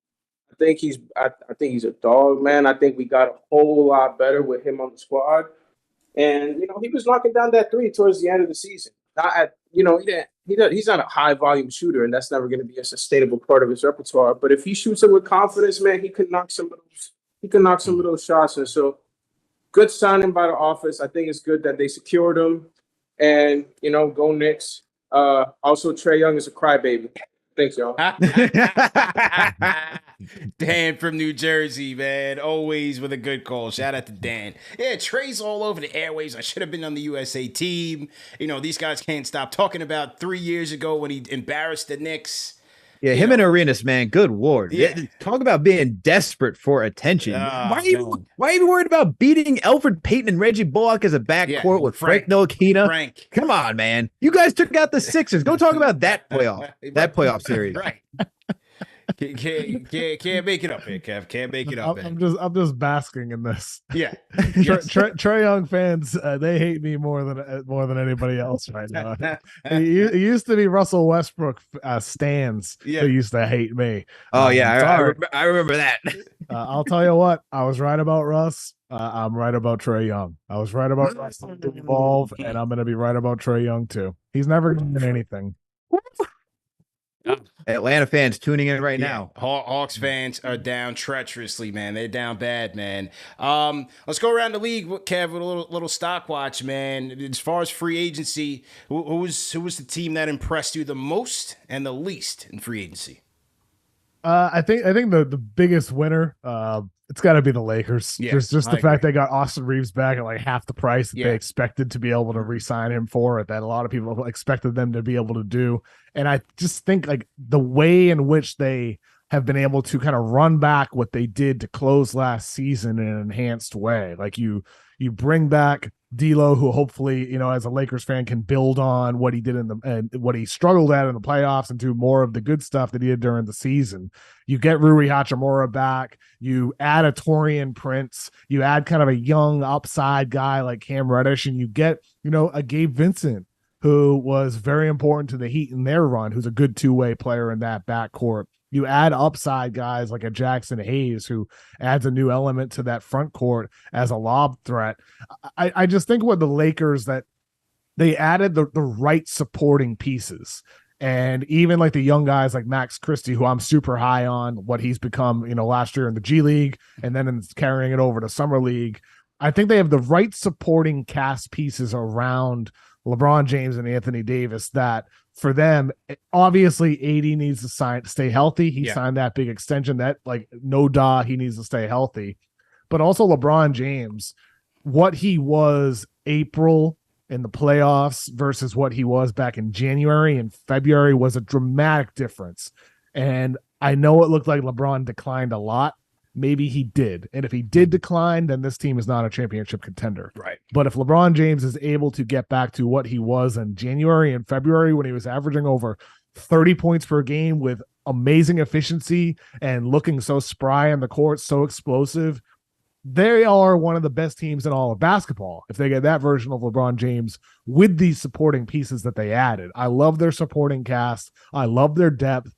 I think he's a dog, man. I think we got a whole lot better with him on the squad, and he was knocking down that three towards the end of the season. Not at he's not a high volume shooter, and that's never going to be a sustainable part of his repertoire. But if he shoots it with confidence, man, he could knock some of those. He can knock some of those shots, and so good signing by the office. I think it's good that they secured him. And, go Knicks. Also, Trae Young is a crybaby. Thanks, y'all. Dan from New Jersey, man. Always with a good call. Shout out to Dan. Yeah, Trae's all over the airwaves. I should have been on the USA team. These guys can't stop talking about 3 years ago when he embarrassed the Knicks. Yeah, him and Arenas, man. Good Lord. Yeah. Talk about being desperate for attention. Why are you worried about beating Elfrid Payton and Reggie Bullock as a backcourt with Frank Ntilikina? Come on, man. You guys took out the Sixers. Go talk about that playoff series. Right. Can't make it up here, Kev. Can't make it up. I'm just basking in this. Yeah. Trae Young fans, they hate me more than anybody else right now. It used to be Russell Westbrook stands who used to hate me. Oh yeah, I remember that. I'll tell you what, I was right about Russ. I'm right about Trae Young. I was right about Russ to evolve, and I'm going to be right about Trae Young too. He's never going to do anything. Atlanta fans tuning in right now. Hawks fans are down treacherously, man. They're down bad, man. Let's go around the league, Kev, with a little stock watch, man. As far as free agency, who was the team that impressed you the most and the least in free agency? I think the biggest winner, it's got to be the Lakers. Yeah, just the fact they got Austin Reeves back at like half the price that they expected to be able to re-sign him for, that a lot of people expected them to be able to do. And I just think like the way in which they have been able to kind of run back what they did to close last season in an enhanced way. Like you bring back D'Lo, who hopefully, as a Lakers fan, can build on what he did and what he struggled at in the playoffs and do more of the good stuff that he did during the season. You get Rui Hachimura back. You add a Taurean Prince. You add kind of a young upside guy like Cam Reddish, and you get, a Gabe Vincent, who was very important to the Heat in their run, who's a good two-way player in that backcourt. You add upside guys like a Jackson Hayes, who adds a new element to that front court as a lob threat. I just think with the Lakers that they added the right supporting pieces. And even like the young guys like Max Christie, who I'm super high on, what he's become, last year in the G League and then carrying it over to Summer League. I think they have the right supporting cast pieces around LeBron James and Anthony Davis that for them, obviously AD needs to stay healthy. He signed that big extension that he needs to stay healthy, but also LeBron James, what he was April in the playoffs versus what he was back in January and February was a dramatic difference. And I know it looked like LeBron declined a lot. Maybe he did. And if he did decline, then this team is not a championship contender. Right. But if LeBron James is able to get back to what he was in January and February when he was averaging over 30 points per game with amazing efficiency and looking so spry on the court, so explosive, they are one of the best teams in all of basketball. If they get that version of LeBron James with these supporting pieces that they added. I love their supporting cast. I love their depth.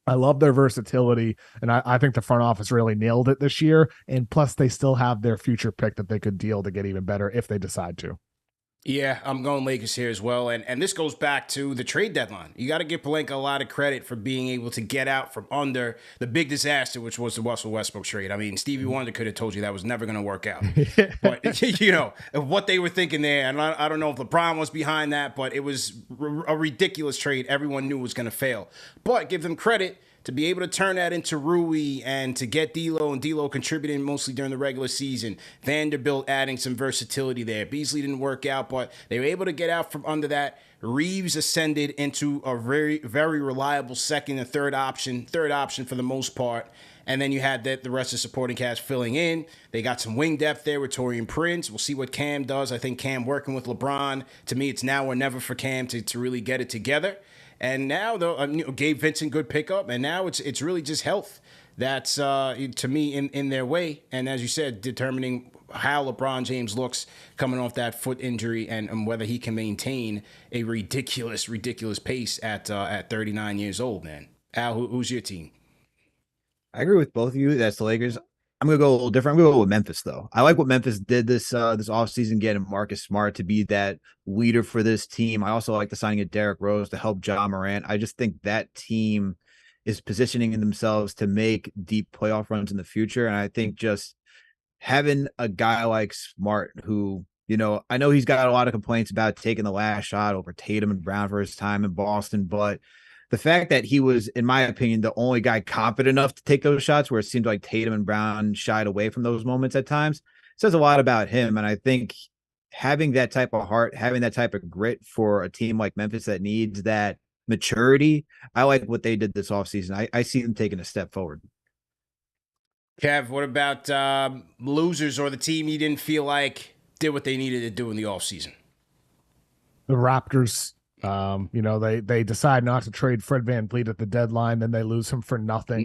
I love their versatility, and I think the front office really nailed it this year. And plus, they still have their future pick that they could deal to get even better if they decide to. Yeah, I'm going Lakers here as well. And this goes back to the trade deadline. You got to give Pelinka a lot of credit for being able to get out from under the big disaster, which was the Russell Westbrook trade. I mean, Stevie Wonder could have told you that was never going to work out. But, what they were thinking there, and I don't know if LeBron was behind that, but it was a ridiculous trade everyone knew was going to fail. But give them credit to be able to turn that into Rui and to get D'Lo, and D'Lo contributing mostly during the regular season. Vanderbilt adding some versatility there. Beasley didn't work out, but they were able to get out from under that. Reeves ascended into a very, very reliable second and third option for the most part. And then you had the rest of the supporting cast filling in. They got some wing depth there with Taurean Prince. We'll see what Cam does. I think Cam working with LeBron, to me, it's now or never for Cam to really get it together. And now, though, Gabe Vincent, good pickup. And now it's really just health that's, to me, in their way. And as you said, determining how LeBron James looks coming off that foot injury and whether he can maintain a ridiculous pace at 39 years old, man. Al, who's your team? I agree with both of you. That's the Lakers. I'm gonna go a little different. I'm gonna go with Memphis though. I like what Memphis did this offseason, getting Marcus Smart to be that leader for this team. I also like the signing of Derrick Rose to help Ja Morant. I just think that team is positioning themselves to make deep playoff runs in the future. And I think just having a guy like Smart, who, I know he's got a lot of complaints about taking the last shot over Tatum and Brown for his time in Boston, but the fact that he was, in my opinion, the only guy confident enough to take those shots, where it seemed like Tatum and Brown shied away from those moments at times, says a lot about him. And I think having that type of heart, having that type of grit for a team like Memphis that needs that maturity, I like what they did this offseason. I see them taking a step forward. Kev, what about losers or the team you didn't feel like did what they needed to do in the offseason? The Raptors. They decide not to trade Fred VanVleet at the deadline, then they lose him for nothing.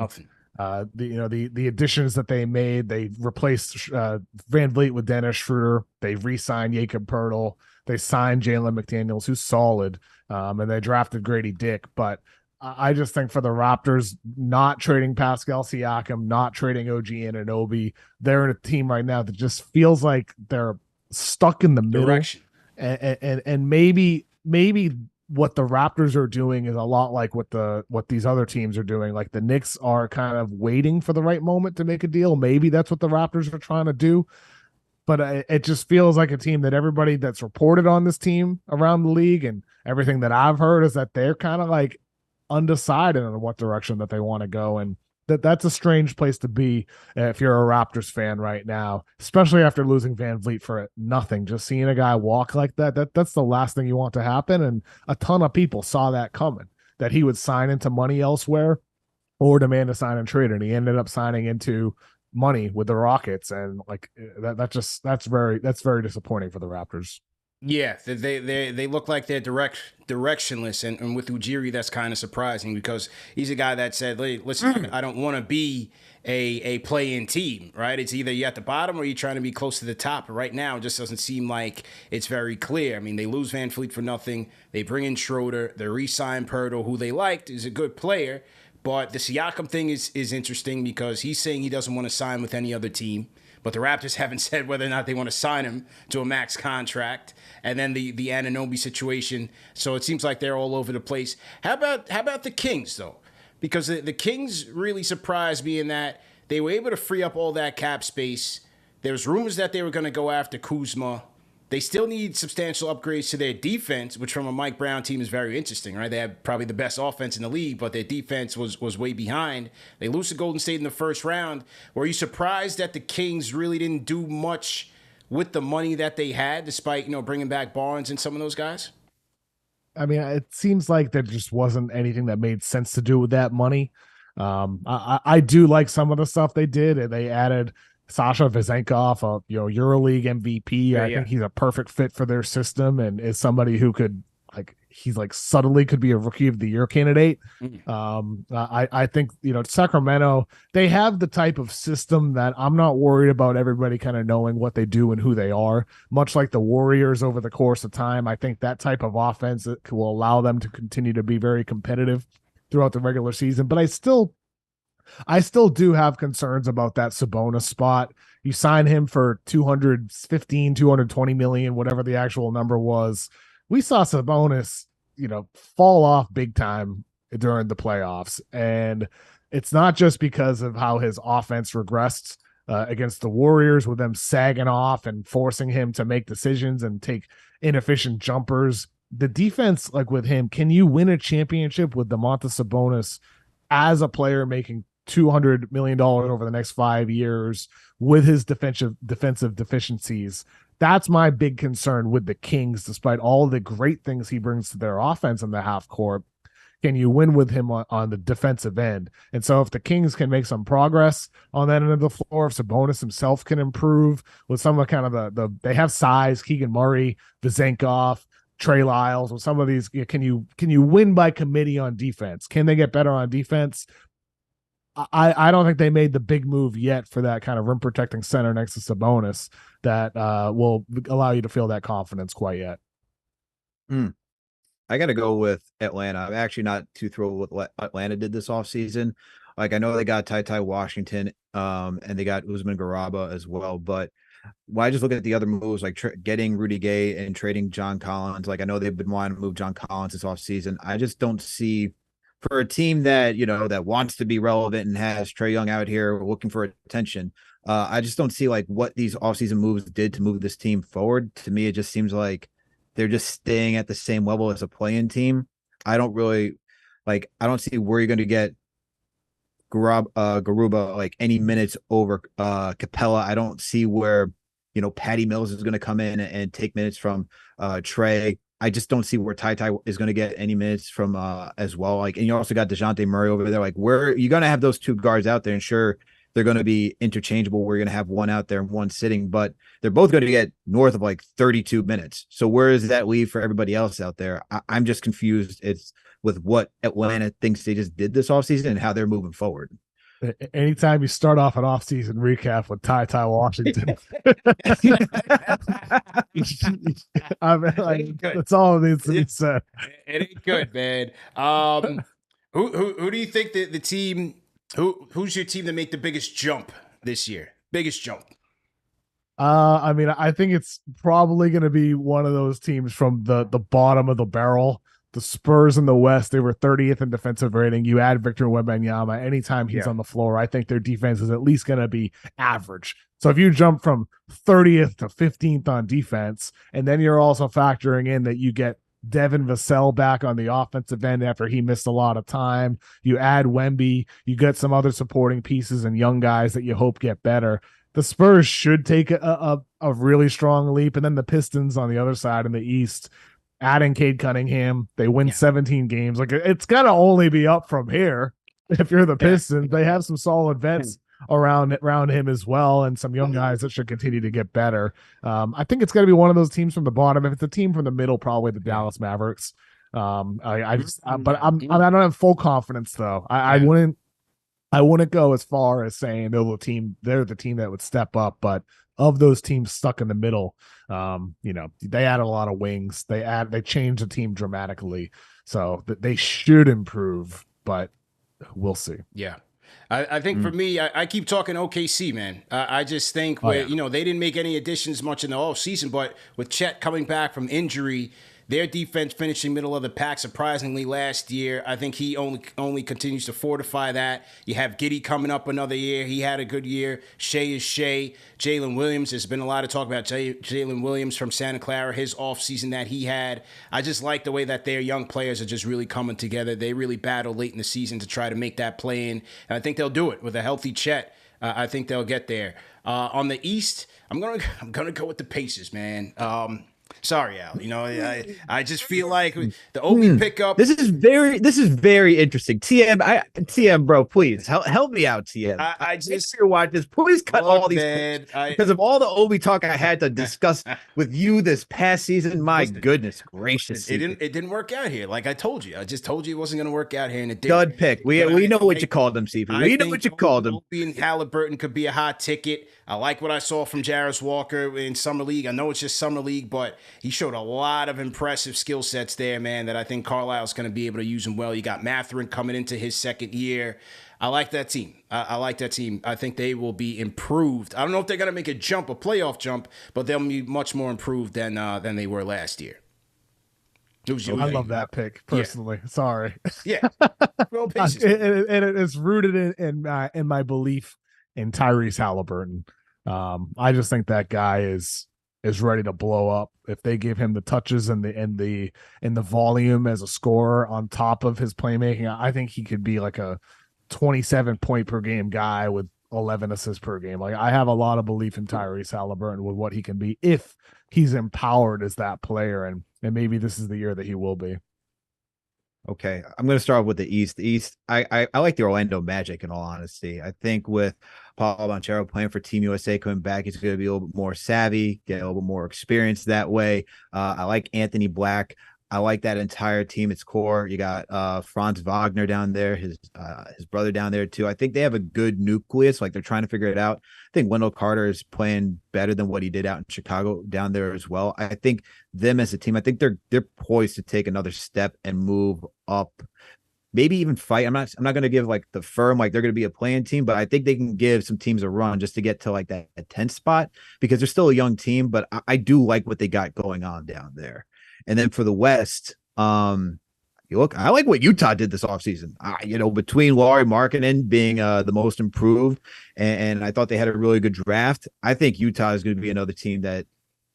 The additions that they made, they replaced VanVleet with Dennis Schroeder. They re-signed Jakob Poeltl. They signed Jalen McDaniels, who's solid, and they drafted Grady Dick. But I just think for the Raptors, not trading Pascal Siakam, not trading OG Anunoby, they're in a team right now that just feels like they're stuck in the middle. Direction. And maybe what the Raptors are doing is a lot like what these other teams are doing. Like the Knicks are kind of waiting for the right moment to make a deal. Maybe that's what the Raptors are trying to do. But it just feels like a team that everybody that's reported on this team around the league and everything that I've heard is that they're kind of like undecided on what direction that they want to go. And that's a strange place to be if you're a Raptors fan right now, especially after losing VanVleet for nothing. Just seeing a guy walk like that's the last thing you want to happen. And a ton of people saw that coming, that he would sign into money elsewhere or demand a sign and trade. And he ended up signing into money with the Rockets. And like that's very disappointing for the Raptors. Yeah, they look like they're directionless, and with Ujiri, that's kind of surprising because he's a guy that said, "Hey, listen, I don't want to be a play-in team, right? It's either you're at the bottom or you're trying to be close to the top." Right now, it just doesn't seem like it's very clear. I mean, they lose VanVleet for nothing. They bring in Schroeder. They re-sign Poeltl, who they liked, is a good player. But the Siakam thing is interesting because he's saying he doesn't want to sign with any other team. But the Raptors haven't said whether or not they want to sign him to a max contract. And then the Anunoby situation. So it seems like they're all over the place. How about the Kings, though? Because the Kings really surprised me in that they were able to free up all that cap space. There's rumors that they were going to go after Kuzma. They still need substantial upgrades to their defense, which from a Mike Brown team is very interesting, right? They have probably the best offense in the league, but their defense was way behind. They lose to Golden State in the first round. Were you surprised that the Kings really didn't do much with the money that they had, despite, bringing back Barnes and some of those guys? I mean, it seems like there just wasn't anything that made sense to do with that money. I do like some of the stuff they did, and they added Sasha Vezenkov, EuroLeague MVP. I think he's a perfect fit for their system and is somebody who could subtly could be a Rookie of the Year candidate. I think, Sacramento, they have the type of system that I'm not worried about everybody kind of knowing what they do and who they are, much like the Warriors over the course of time. I think that type of offense will allow them to continue to be very competitive throughout the regular season. But I still do have concerns about that Sabonis spot. You sign him for 215, 220 million, whatever the actual number was. We saw Sabonis, fall off big time during the playoffs. And it's not just because of how his offense regressed against the Warriors, with them sagging off and forcing him to make decisions and take inefficient jumpers. The defense, like with him, can you win a championship with Domantas Sabonis as a player making $200 million over the next 5 years with his defensive deficiencies? That's my big concern with the Kings, despite all the great things he brings to their offense in the half court. Can you win with him on the defensive end? And so if the Kings can make some progress on that end of the floor, if Sabonis himself can improve with some of kind of they have size, Keegan Murray, Vezenkov, Trey Lyles, with some of these, can you win by committee on defense? Can they get better on defense? I don't think they made the big move yet for that kind of rim protecting center next to Sabonis that will allow you to feel that confidence quite yet. I got to go with Atlanta. I'm actually not too thrilled with what Atlanta did this offseason. Like, I know they got Ty Washington and they got Usman Garaba as well. But when I just look at the other moves, like getting Rudy Gay and trading John Collins, like I know they've been wanting to move John Collins this offseason. I just don't see, for a team that, that wants to be relevant and has Trae Young out here looking for attention, I just don't see like what these offseason moves did to move this team forward. To me, it just seems like they're just staying at the same level as a play-in team. I don't see where you're going to get Garuba like any minutes over Capella. I don't see where, Patty Mills is going to come in and take minutes from Trae. I just don't see where Ty is going to get any minutes from as well. Like, and you also got DeJounte Murray over there. Like, where you're going to have those two guards out there, and sure, they're going to be interchangeable. We're going to have one out there and one sitting, but they're both going to get north of like 32 minutes. So where does that leave for everybody else out there? I'm just confused. It's with what Atlanta thinks they just did this offseason and how they're moving forward. Anytime you start off an offseason recap with Ty Washington, I mean, like, that's all it needs to be said. It ain't good, man. Who do you think the team? Who's your team that made the biggest jump this year? Biggest jump. I mean, I think it's probably going to be one of those teams from the bottom of the barrel. The Spurs in the West, they were 30th in defensive rating. You add Victor Wembanyama, anytime he's on the floor, I think their defense is at least going to be average. So if you jump from 30th to 15th on defense, and then you're also factoring in that you get Devin Vassell back on the offensive end after he missed a lot of time. You add Wemby, you get some other supporting pieces and young guys that you hope get better. The Spurs should take a really strong leap. And then the Pistons on the other side in the East, adding Cade Cunningham, they win 17 games. Like, it's got to only be up from here. If you're the Pistons, they have some solid vets around him as well, and some young guys that should continue to get better. I think it's going to be one of those teams from the bottom. If it's a team from the middle, probably the Dallas Mavericks. But I don't have full confidence though. I wouldn't go as far as saying they're the team that would step up, but of those teams stuck in the middle, they added a lot of wings. They changed the team dramatically, so they should improve, but we'll see. Yeah. I think for me, I keep talking OKC, man. I just think they didn't make any additions much in the offseason, but with Chet coming back from injury, their defense finishing middle of the pack surprisingly last year. I think he only continues to fortify that. You have Giddey coming up another year. He had a good year. Shea is Shea. Jalen Williams, there's been a lot of talk about Jalen Williams from Santa Clara, his offseason that he had. I just like the way that their young players are just really coming together. They really battle late in the season to try to make that play in. And I think they'll do it with a healthy Chet. I think they'll get there. On the East, I'm gonna go with the Pacers, man. Sorry, Al. I just feel like the Obi pickup. This is very interesting. TM, bro, please help me out, TM. I just watch this. Please cut all these because of all the Obi talk I had to discuss with you this past season. My goodness gracious, it didn't work out here. Like I told you, I just told you it wasn't going to work out here, and it did. Dud pick. We know what you called them, CP. We know what you called them. Obi and Halliburton could be a hot ticket. I like what I saw from Jarris Walker in Summer League. I know it's just Summer League, but he showed a lot of impressive skill sets there, man, that I think Carlisle's going to be able to use him well. You got Mathurin coming into his second year. I like that team. I like that team. I think they will be improved. I don't know if they're going to make a playoff jump, but they'll be much more improved than they were last year. I love that pick personally. Yeah. Sorry. Yeah. Well, it's rooted in my belief in Tyrese Halliburton. I just think that guy is ready to blow up. If they give him the touches and the volume as a scorer on top of his playmaking, I think he could be like a 27 point per game guy with 11 assists per game. Like, I have a lot of belief in Tyrese Halliburton with what he can be if he's empowered as that player, and maybe this is the year that he will be. Okay, I'm going to start with the East. The East, I like the Orlando Magic, in all honesty. I think with Paul Banchero playing for Team USA coming back, he's going to be a little bit more savvy, get a little bit more experience that way. I like Anthony Black. I like that entire team, its core. You got Franz Wagner down there, his brother down there too. I think they have a good nucleus. Like, they're trying to figure it out. I think Wendell Carter is playing better than what he did out in Chicago down there as well. I think them as a team, I think they're poised to take another step and move up. Maybe even fight. I'm not going to give like the firm, like they're going to be a playing team, but I think they can give some teams a run just to get to like that 10th spot, because they're still a young team, but I do like what they got going on down there. And then for the West, I like what Utah did this offseason. Between Lauri Markkanen being the most improved, and I thought they had a really good draft. I think Utah is going to be another team that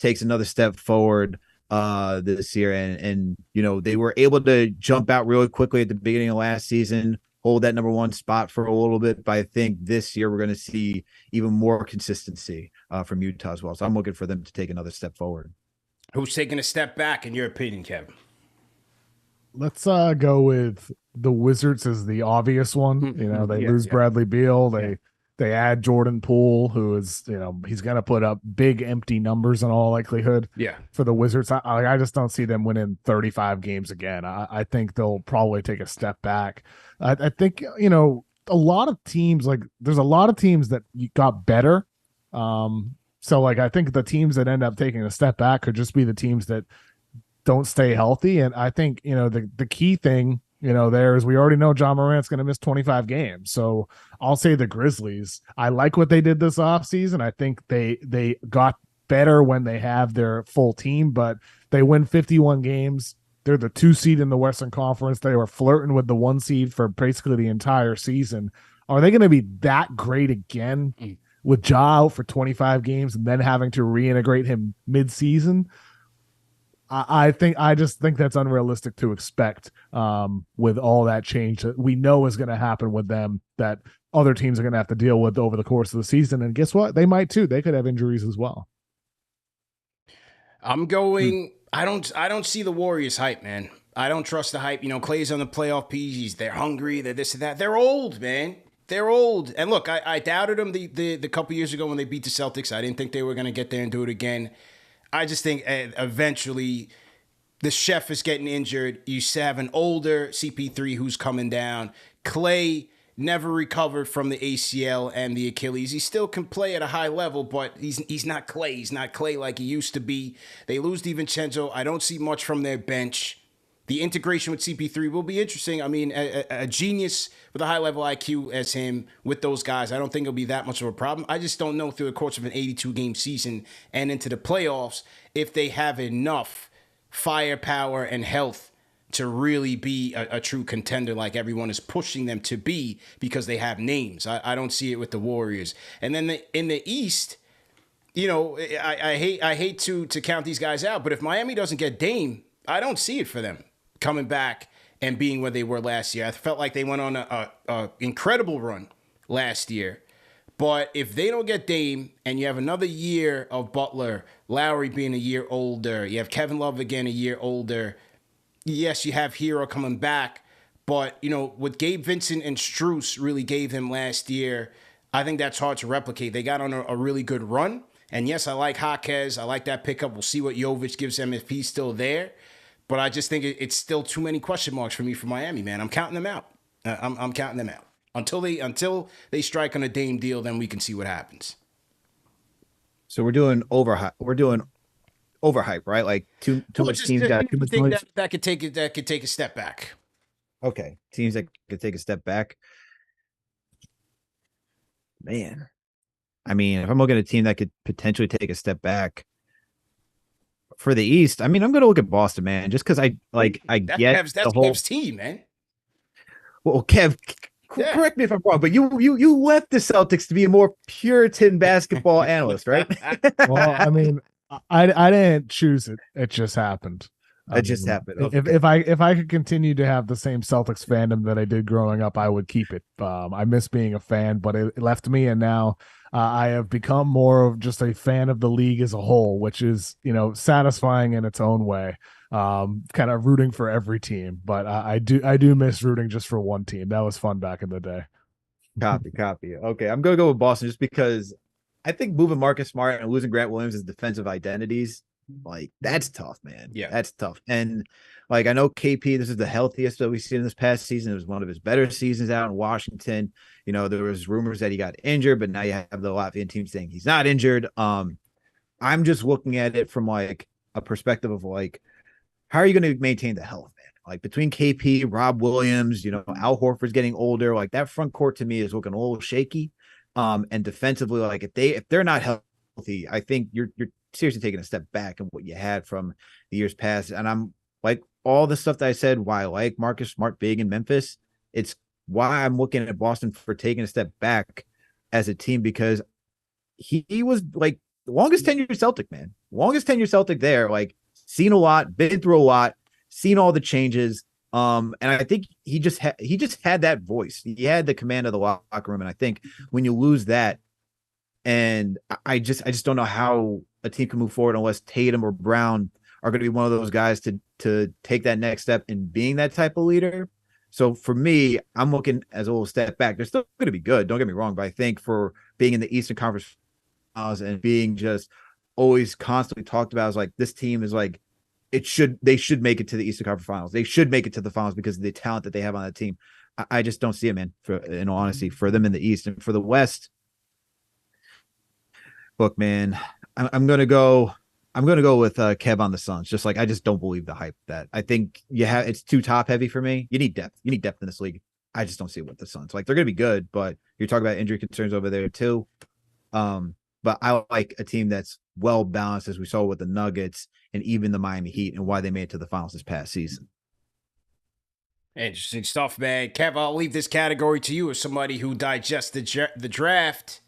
takes another step forward this year. And they were able to jump out really quickly at the beginning of last season, hold that number one spot for a little bit. But I think this year we're going to see even more consistency from Utah as well. So I'm looking for them to take another step forward. Who's taking a step back, in your opinion, Kevin? Let's go with the Wizards as the obvious one. They lose Bradley Beal. They add Jordan Poole, who is, he's going to put up big empty numbers in all likelihood. Yeah. For the Wizards, I just don't see them winning 35 games again. I think they'll probably take a step back. I think a lot of teams, like, there's a lot of teams that got better. So, like, I think the teams that end up taking a step back could just be the teams that don't stay healthy. And I think, the key thing, there is we already know John Morant's going to miss 25 games. So I'll say the Grizzlies. I like what they did this offseason. I think they got better when they have their full team, but they win 51 games. They're the 2 seed in the Western Conference. They were flirting with the 1 seed for basically the entire season. Are they going to be that great again? With Ja out for 25 games and then having to reintegrate him mid-season? I just think that's unrealistic to expect with all that change that we know is going to happen with them, that other teams are going to have to deal with over the course of the season. And guess what? They might too. They could have injuries as well. I'm going. I don't see the Warriors hype, man. I don't trust the hype. Clay's on the playoff PGs. They're hungry. They're this and that. They're old, man. They're old. And look, I doubted them the couple years ago when they beat the Celtics. I didn't think they were going to get there and do it again. I just think eventually the chef is getting injured. You have an older CP3 who's coming down. Clay never recovered from the ACL and the Achilles. He still can play at a high level, but he's not Clay. He's not Clay like he used to be. They lose DiVincenzo. I don't see much from their bench. The integration with CP3 will be interesting. I mean, a genius with a high-level IQ as him with those guys, I don't think it'll be that much of a problem. I just don't know through the course of an 82-game season and into the playoffs if they have enough firepower and health to really be a true contender like everyone is pushing them to be because they have names. I don't see it with the Warriors. And then in the East, I hate to count these guys out, but if Miami doesn't get Dame, I don't see it for them coming back and being where they were last year. I felt like they went on a incredible run last year. But if they don't get Dame and you have another year of Butler, Lowry being a year older, you have Kevin Love again a year older. Yes, you have Hero coming back. But, what Gabe Vincent and Strus really gave him last year, I think that's hard to replicate. They got on a really good run. And yes, I like Jaquez. I like that pickup. We'll see what Jovic gives them if he's still there. But I just think it's still too many question marks for me for Miami, man. I'm counting them out. I'm counting them out. Until they strike on a Dame deal, then we can see what happens. So we're doing overhyped, right? Like too much Just teams got too much think noise. that could take a step back. Okay, teams that could take a step back. Man, I mean, if I'm looking at a team that could potentially take a step back for the East, I mean, I'm going to look at Boston, man, just because I get That's the whole. Kev's team, man. Well, Kev, Yeah. correct me if I'm wrong, but you left the Celtics to be a more Puritan basketball analyst, right? Well, I mean, I didn't choose it. It just happened. That just happened. Okay. If I could continue to have the same Celtics fandom that I did growing up, I would keep it. I miss being a fan, but it left me, and now I have become more of just a fan of the league as a whole, which is satisfying in its own way. Kind of rooting for every team, but I do miss rooting just for one team. That was fun back in the day. Copy. Okay, I'm gonna go with Boston just because I think moving Marcus Smart and losing Grant Williams as defensive identities, like that's tough, man. Yeah, that's tough. And like I know KP, this is the healthiest that we've seen in this past season. It was one of his better seasons out in Washington. There was rumors that he got injured, but now you have the Latvian team saying he's not injured. I'm just looking at it from like a perspective of like, how are you going to maintain the health, man? Like between KP, Rob Williams, Al Horford's getting older. Like that front court to me is looking a little shaky. And defensively, like if they're not healthy, I think you're seriously taking a step back in what you had from the years past. And I'm like all the stuff that I said, why I like Marcus Smart big in Memphis. It's why I'm looking at Boston for taking a step back as a team, because he was like the longest tenured Celtic, man. Longest tenured Celtic there, like seen a lot, been through a lot, seen all the changes. And I think he just had that voice. He had the command of the locker room. And I think when you lose that, and I just don't know how a team can move forward unless Tatum or Brown are going to be one of those guys to take that next step in being that type of leader. So for me, I'm looking as a little step back. They're still going to be good. Don't get me wrong. But I think for being in the Eastern Conference Finals and being just always constantly talked about as like, this team is like, they should make it to the Eastern Conference Finals. They should make it to the finals because of the talent that they have on that team. I just don't see it, man, in all honesty, for them in the East. And for the West, look, man, I'm gonna go with Kev on the Suns. Just like I just don't believe the hype that I think it's too top heavy for me. You need depth. You need depth in this league. I just don't see it with the Suns. Like they're gonna be good, but you're talking about injury concerns over there too. But I like a team that's well balanced, as we saw with the Nuggets and even the Miami Heat, and why they made it to the finals this past season. Interesting stuff, man. Kev, I'll leave this category to you as somebody who digests the draft.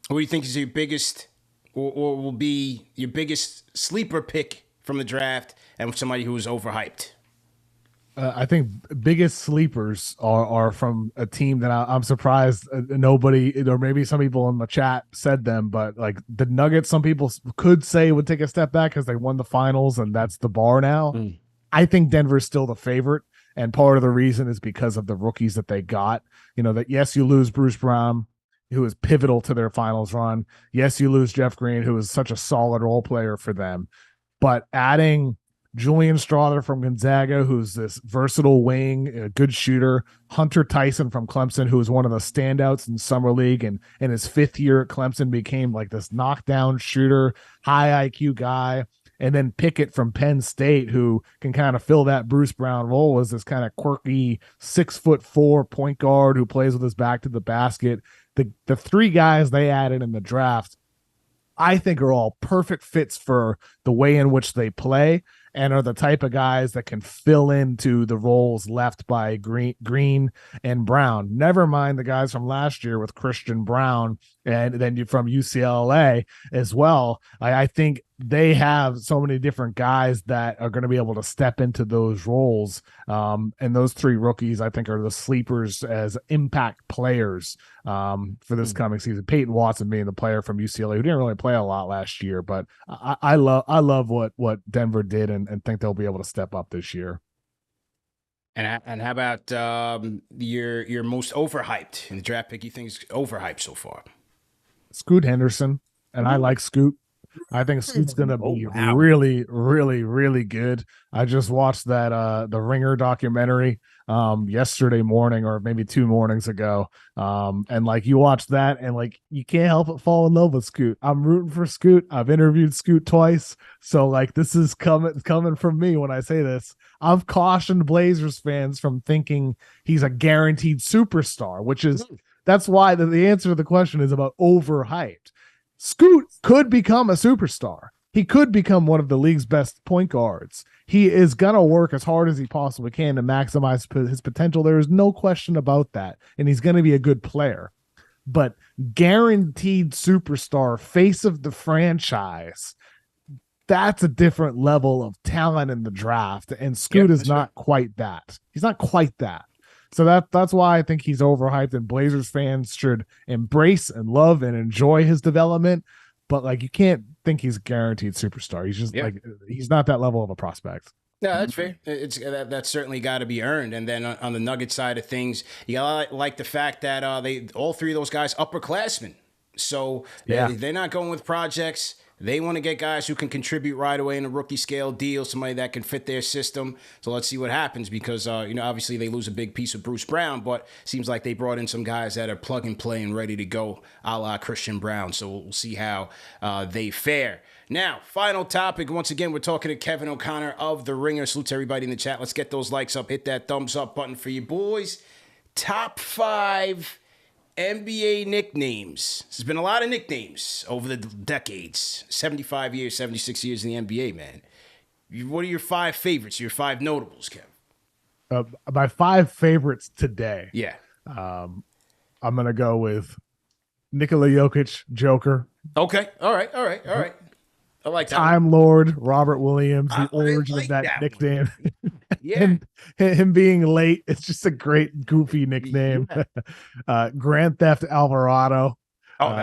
Who do you think is your biggest or will be your biggest sleeper pick from the draft, and somebody who is overhyped? I think biggest sleepers are from a team that I'm surprised nobody, or maybe some people in the chat said them, but like the Nuggets, some people could say would take a step back because they won the finals and that's the bar now. I think Denver's still the favorite, and part of the reason is because of the rookies that they got. That yes, you lose Bruce Brown, who is pivotal to their finals run. Yes, you lose Jeff Green, who is such a solid role player for them, but adding Julian Strawther from Gonzaga, who's this versatile wing, a good shooter. Hunter Tyson from Clemson, who was one of the standouts in summer league, and in his fifth year at Clemson became like this knockdown shooter, high IQ guy. And then Pickett from Penn State, who can kind of fill that Bruce Brown role as this kind of quirky 6'4" point guard who plays with his back to the basket. The three guys they added in the draft, I think, are all perfect fits for the way in which they play, and are the type of guys that can fill into the roles left by Green and Brown. Never mind the guys from last year with Christian Brown and then from UCLA as well. I think they have so many different guys that are going to be able to step into those roles. And those three rookies, I think, are the sleepers as impact players for this coming season. Peyton Watson being the player from UCLA who didn't really play a lot last year, but I love what Denver did and think they'll be able to step up this year. And how about your most overhyped in the draft pick? You think is overhyped so far? Scoot Henderson, and I like Scoot. I think Scoot's gonna be wow. really, really, really good. I just watched that the Ringer documentary yesterday morning or maybe 2 mornings ago. And like you watch that and like you can't help but fall in love with Scoot. I'm rooting for Scoot. I've interviewed Scoot twice. So like this is coming from me when I say this. I've cautioned Blazers fans from thinking he's a guaranteed superstar, which is that's why the answer to the question is about overhyped. Scoot could become a superstar. He could become one of the league's best point guards. He is going to work as hard as he possibly can to maximize his potential. There is no question about that. And he's going to be a good player. But guaranteed superstar, face of the franchise, that's a different level of talent in the draft. And Scoot is not quite that. He's not quite that. So that's why I think he's overhyped, and Blazers fans should embrace and love and enjoy his development. But like, you can't think he's a guaranteed superstar. He's just like, he's not that level of a prospect. No, that's fair. It's that's certainly got to be earned. And then on the Nugget side of things, you gotta like the fact that they all three of those guys upperclassmen. So they're not going with projects. They want to get guys who can contribute right away in a rookie scale deal, somebody that can fit their system. So let's see what happens because, obviously they lose a big piece of Bruce Brown, but seems like they brought in some guys that are plug and play and ready to go, a la Christian Brown. So we'll see how they fare. Now, final topic. Once again, we're talking to Kevin O'Connor of The Ringer. Salute to everybody in the chat. Let's get those likes up. Hit that thumbs up button for you boys. Top 5 NBA nicknames. There's been a lot of nicknames over the decades. 75 years, 76 years in the NBA, man. What are your 5 favorites, your 5 notables, Kev? My 5 favorites today. Yeah. I'm going to go with Nikola Jokic, Joker. Okay. All right. I like that. Time Lord, Robert Williams, the origin of that nickname. Yeah. him being late, it's just a great, goofy nickname. Yeah. Grand Theft Alvarado.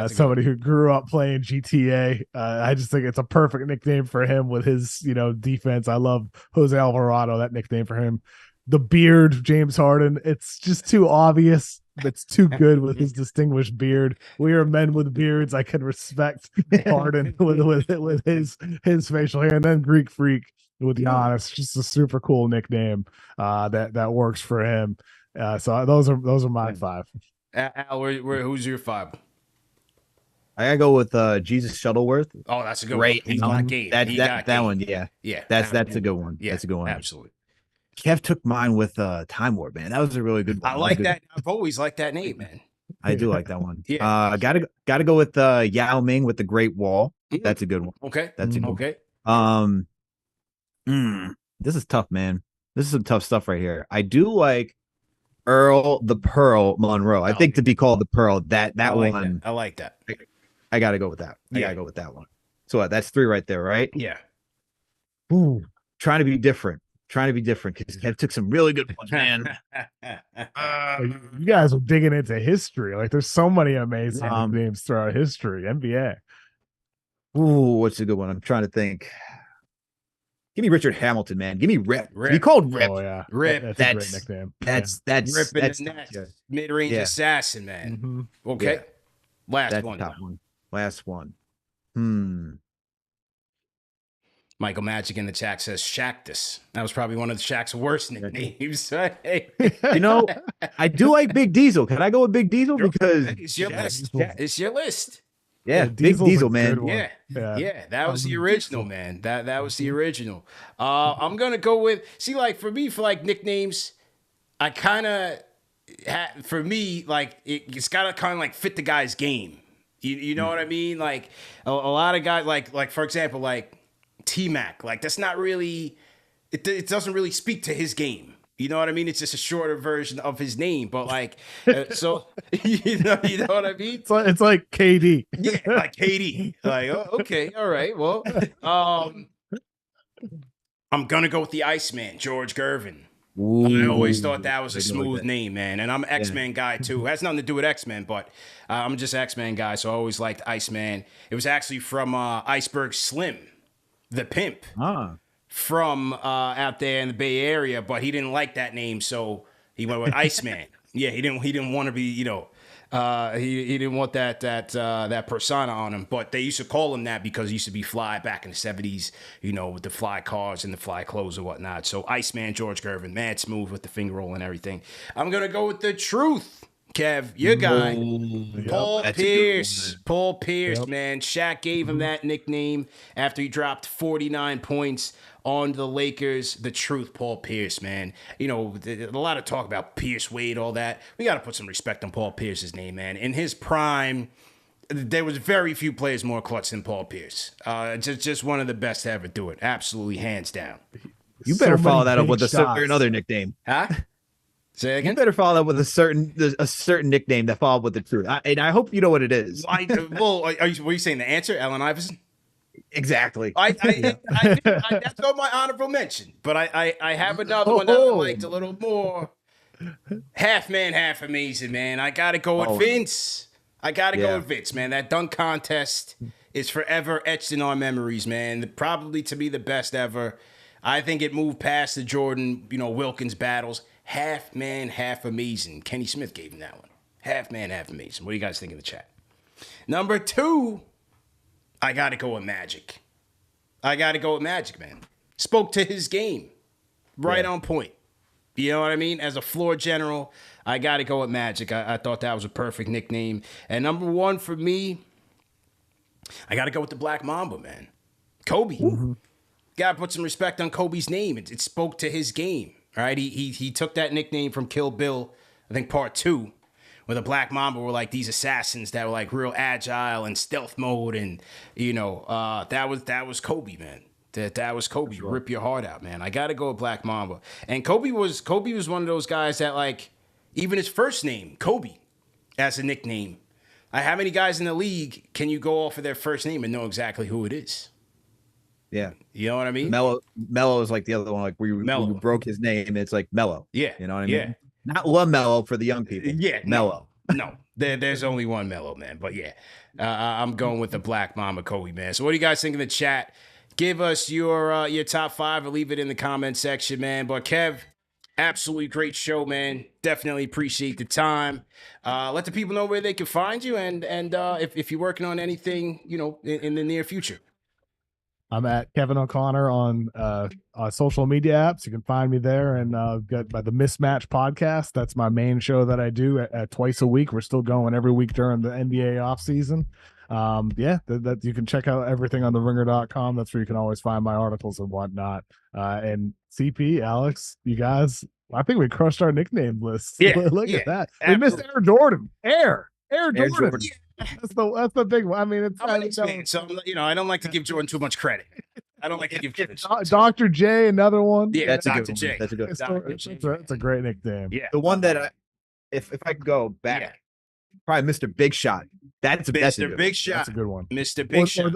Somebody who grew up playing GTA. I just think it's a perfect nickname for him with his, defense. I love Jose Alvarado, that nickname for him. The beard, James Harden. It's just too obvious. It's too good with his distinguished beard. We are men with beards. I can respect Harden with his facial hair, and then Greek Freak with Giannis. Just a super cool nickname that works for him. So those are my 5. Al, who's your 5? I gotta go with Jesus Shuttleworth. Oh, that's a good one. He's got game. That one, yeah. That's a good one. Yeah, that's a good one. Absolutely. Kev took mine with Time Warp, man. That was a really good one. I like that. I've always liked that name, man. I do like that one. Yeah. Gotta go with Yao Ming with the Great Wall. That's a good one. Okay. That's a good okay. One. This is tough, man. This is some tough stuff right here. I do like Earl the Pearl Monroe. I think to be called the Pearl, that one. I like that. I gotta go with that. I gotta go with that one. So that's 3 right there, right? Yeah. Ooh, trying to be different because Kev took some really good ones, man. You guys are digging into history. Like, there's so many amazing names throughout history. NBA. Ooh, what's a good one? I'm trying to think. Give me Richard Hamilton, man. Give me Rip. Rip. Be called Rip. Oh yeah, Rip. That's a great nickname. That's Rip in that's the net. Mid-range assassin, man. Mm-hmm. Okay. Yeah. Last one. Top one. Last one. Michael Magic in the chat says Shaqtus. That was probably one of Shaq's worst nicknames. I do like Big Diesel. Can I go with Big Diesel? Because it's your list. It's your list. Yeah, Big Diesel, man. Yeah. That was the original, man. That was the original. I'm gonna go with for me, for like nicknames, I kind of for me, like it's gotta kind of like fit the guy's game. You know what I mean? Like a lot of guys, like for example, like T-Mac, like that's not really, it doesn't really speak to his game. You know what I mean? It's just a shorter version of his name, but like, so you know what I mean? It's like KD. Yeah, like KD. Like, oh, okay, all right. Well, I'm gonna go with the Iceman, George Gervin. Ooh, I always thought that was a smooth name, man. And I'm an X-Men guy too. It has nothing to do with X-Men, but I'm just an X-Men guy, so I always liked Iceman. It was actually from Iceberg Slim, the pimp. From out there in the Bay Area, but he didn't like that name, so he went with Iceman. Yeah, he didn't want to be, He didn't want that persona on him, but they used to call him that because he used to be fly back in the 70s, with the fly cars and the fly clothes and whatnot. So Iceman George Gervin, mad smooth with the finger roll and everything. I'm gonna go with the truth. Kev, your guy, Paul Pierce. Paul Pierce, man. Shaq gave him that nickname after he dropped 49 points on the Lakers. The truth, Paul Pierce, man. A lot of talk about Pierce, Wade, all that. We got to put some respect on Paul Pierce's name, man. In his prime, there was very few players more clutch than Paul Pierce. Just one of the best to ever do it. Absolutely, hands down. You better follow that up with a certain other nickname. Huh? Say again? You better follow that with a certain nickname that followed with the truth. And I hope you know what it is. Were you saying the answer, Allen Iverson? Exactly. That's on my honorable mention. But I have another one that I liked a little more. Half man, half amazing, man. I got to go with Vince. Go with Vince, man. That dunk contest is forever etched in our memories, man. Probably to be the best ever. I think it moved past the Jordan, Wilkins battles. Half man, half amazing. Kenny Smith gave him that one. Half man, half amazing. What do you guys think in the chat? Number 2, I got to go with Magic. Man. Spoke to his game. Right on point. You know what I mean? As a floor general, I got to go with Magic. I thought that was a perfect nickname. And number 1 for me, I got to go with the Black Mamba, man. Kobe. Mm-hmm. Got to put some respect on Kobe's name. It spoke to his game. All right, he took that nickname from Kill Bill, I think part 2, where the Black Mamba were like these assassins that were like real agile and stealth mode, and that was Kobe, man. That was Kobe. Sure. Rip your heart out, man. I got to go with Black Mamba. And Kobe was one of those guys that, like, even his first name, Kobe, as a nickname. How many guys in the league can you go off of their first name and know exactly who it is? Yeah. You know what I mean? Mello is like the other one, like where you broke his name, it's like Mello. Yeah. You know what I mean? Not LaMelo for the young people. Yeah. Mello. No. There's only one Mello, man. But yeah. I'm going with the Black Mamba Kobe, man. So what do you guys think in the chat? Give us your top 5 or leave it in the comment section, man. But Kev, absolutely great show, man. Definitely appreciate the time. Let the people know where they can find you and if you're working on anything, in the near future. I'm at Kevin O'Connor on social media apps. You can find me there, and got by the Mismatch podcast. That's my main show that I do at twice a week. We're still going every week during the NBA off season. That you can check out everything on theringer.com. That's where you can always find my articles and whatnot. And CP, Alex, you guys, I think we crushed our nickname list. Yeah, Look at that. Absolutely. We missed Air Jordan. Air Jordan. Yeah. That's the big one. I mean, it's so I don't like to give Jordan too much credit. I don't like to give credit. Dr. J, another one. Yeah, that's Dr. J. That's a good one. That's a great nickname. Yeah, the one that if I could go back, probably Mr. Big Shot. That's a Big Shot. That's a good one. Mr. Big Shot.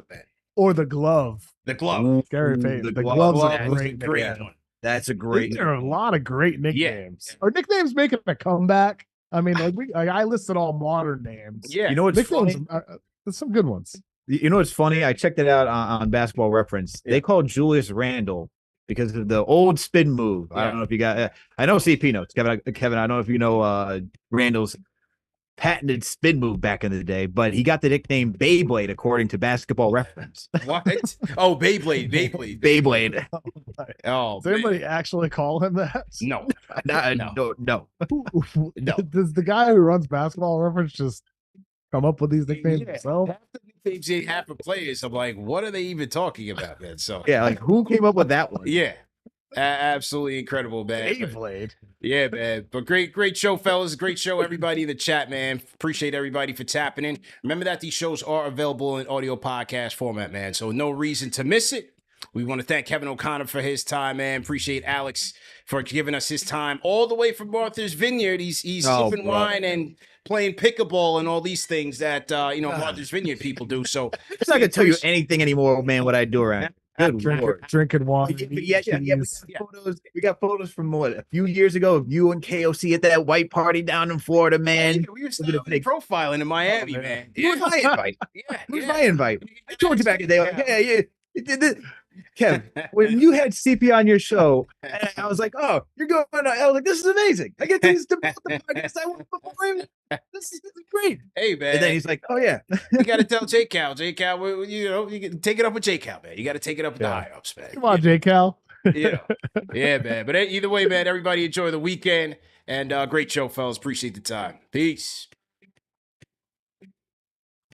Or the glove. The glove. Gary Payton. The glove's a great one. That's a great. There are a lot of great nicknames. Yeah. Are nicknames making a comeback? I mean, I listed all modern names. Yeah, you know what's funny? There's some good ones. You know what's funny? I checked it out on Basketball Reference. They called Julius Randle because of the old spin move. Yeah. I don't know if you got. I know CP notes, Kevin. I don't know if you know Randle's patented spin move back in the day, but he got the nickname Beyblade according to Basketball Reference. What? Oh, Beyblade. Oh, does anybody actually call him that? No. No. Does the guy who runs Basketball Reference just come up with these nicknames himself? Half the nicknames they have for players, I'm like, what are they even talking about, man? So like who came up with that one? Yeah. Absolutely incredible, man. Beyblade. Yeah, man. But great show, fellas. Great show, everybody in the chat, man. Appreciate everybody for tapping in. Remember that these shows are available in audio podcast format, man. So no reason to miss it. We want to thank Kevin O'Connor for his time, man. Appreciate Alex for giving us his time all the way from Martha's Vineyard. He's sipping wine and playing pickleball and all these things that Martha's Vineyard people do. So it's not gonna tell you anything anymore, man. What I do around. Drinking wine. We got photos from a few years ago of you and KOC at that white party down in Florida, man. Yeah, we were still profiling in Miami, man. Who was my invite? Who's my invite? I told you back in the day. Like, Kev, when you had CP on your show, and I was like, "Oh, you're going," I was like, "This is amazing. I get these to both the podcast I want before him. This is great." Hey, man. And then he's like, "Oh yeah." You got to tell J Cal. J Cal, you can take it up with J Cal, man. You got to take it up with the high ups, man. Come on, J Cal. Yeah, man. But either way, man, everybody enjoy the weekend. And great show, fellas. Appreciate the time. Peace.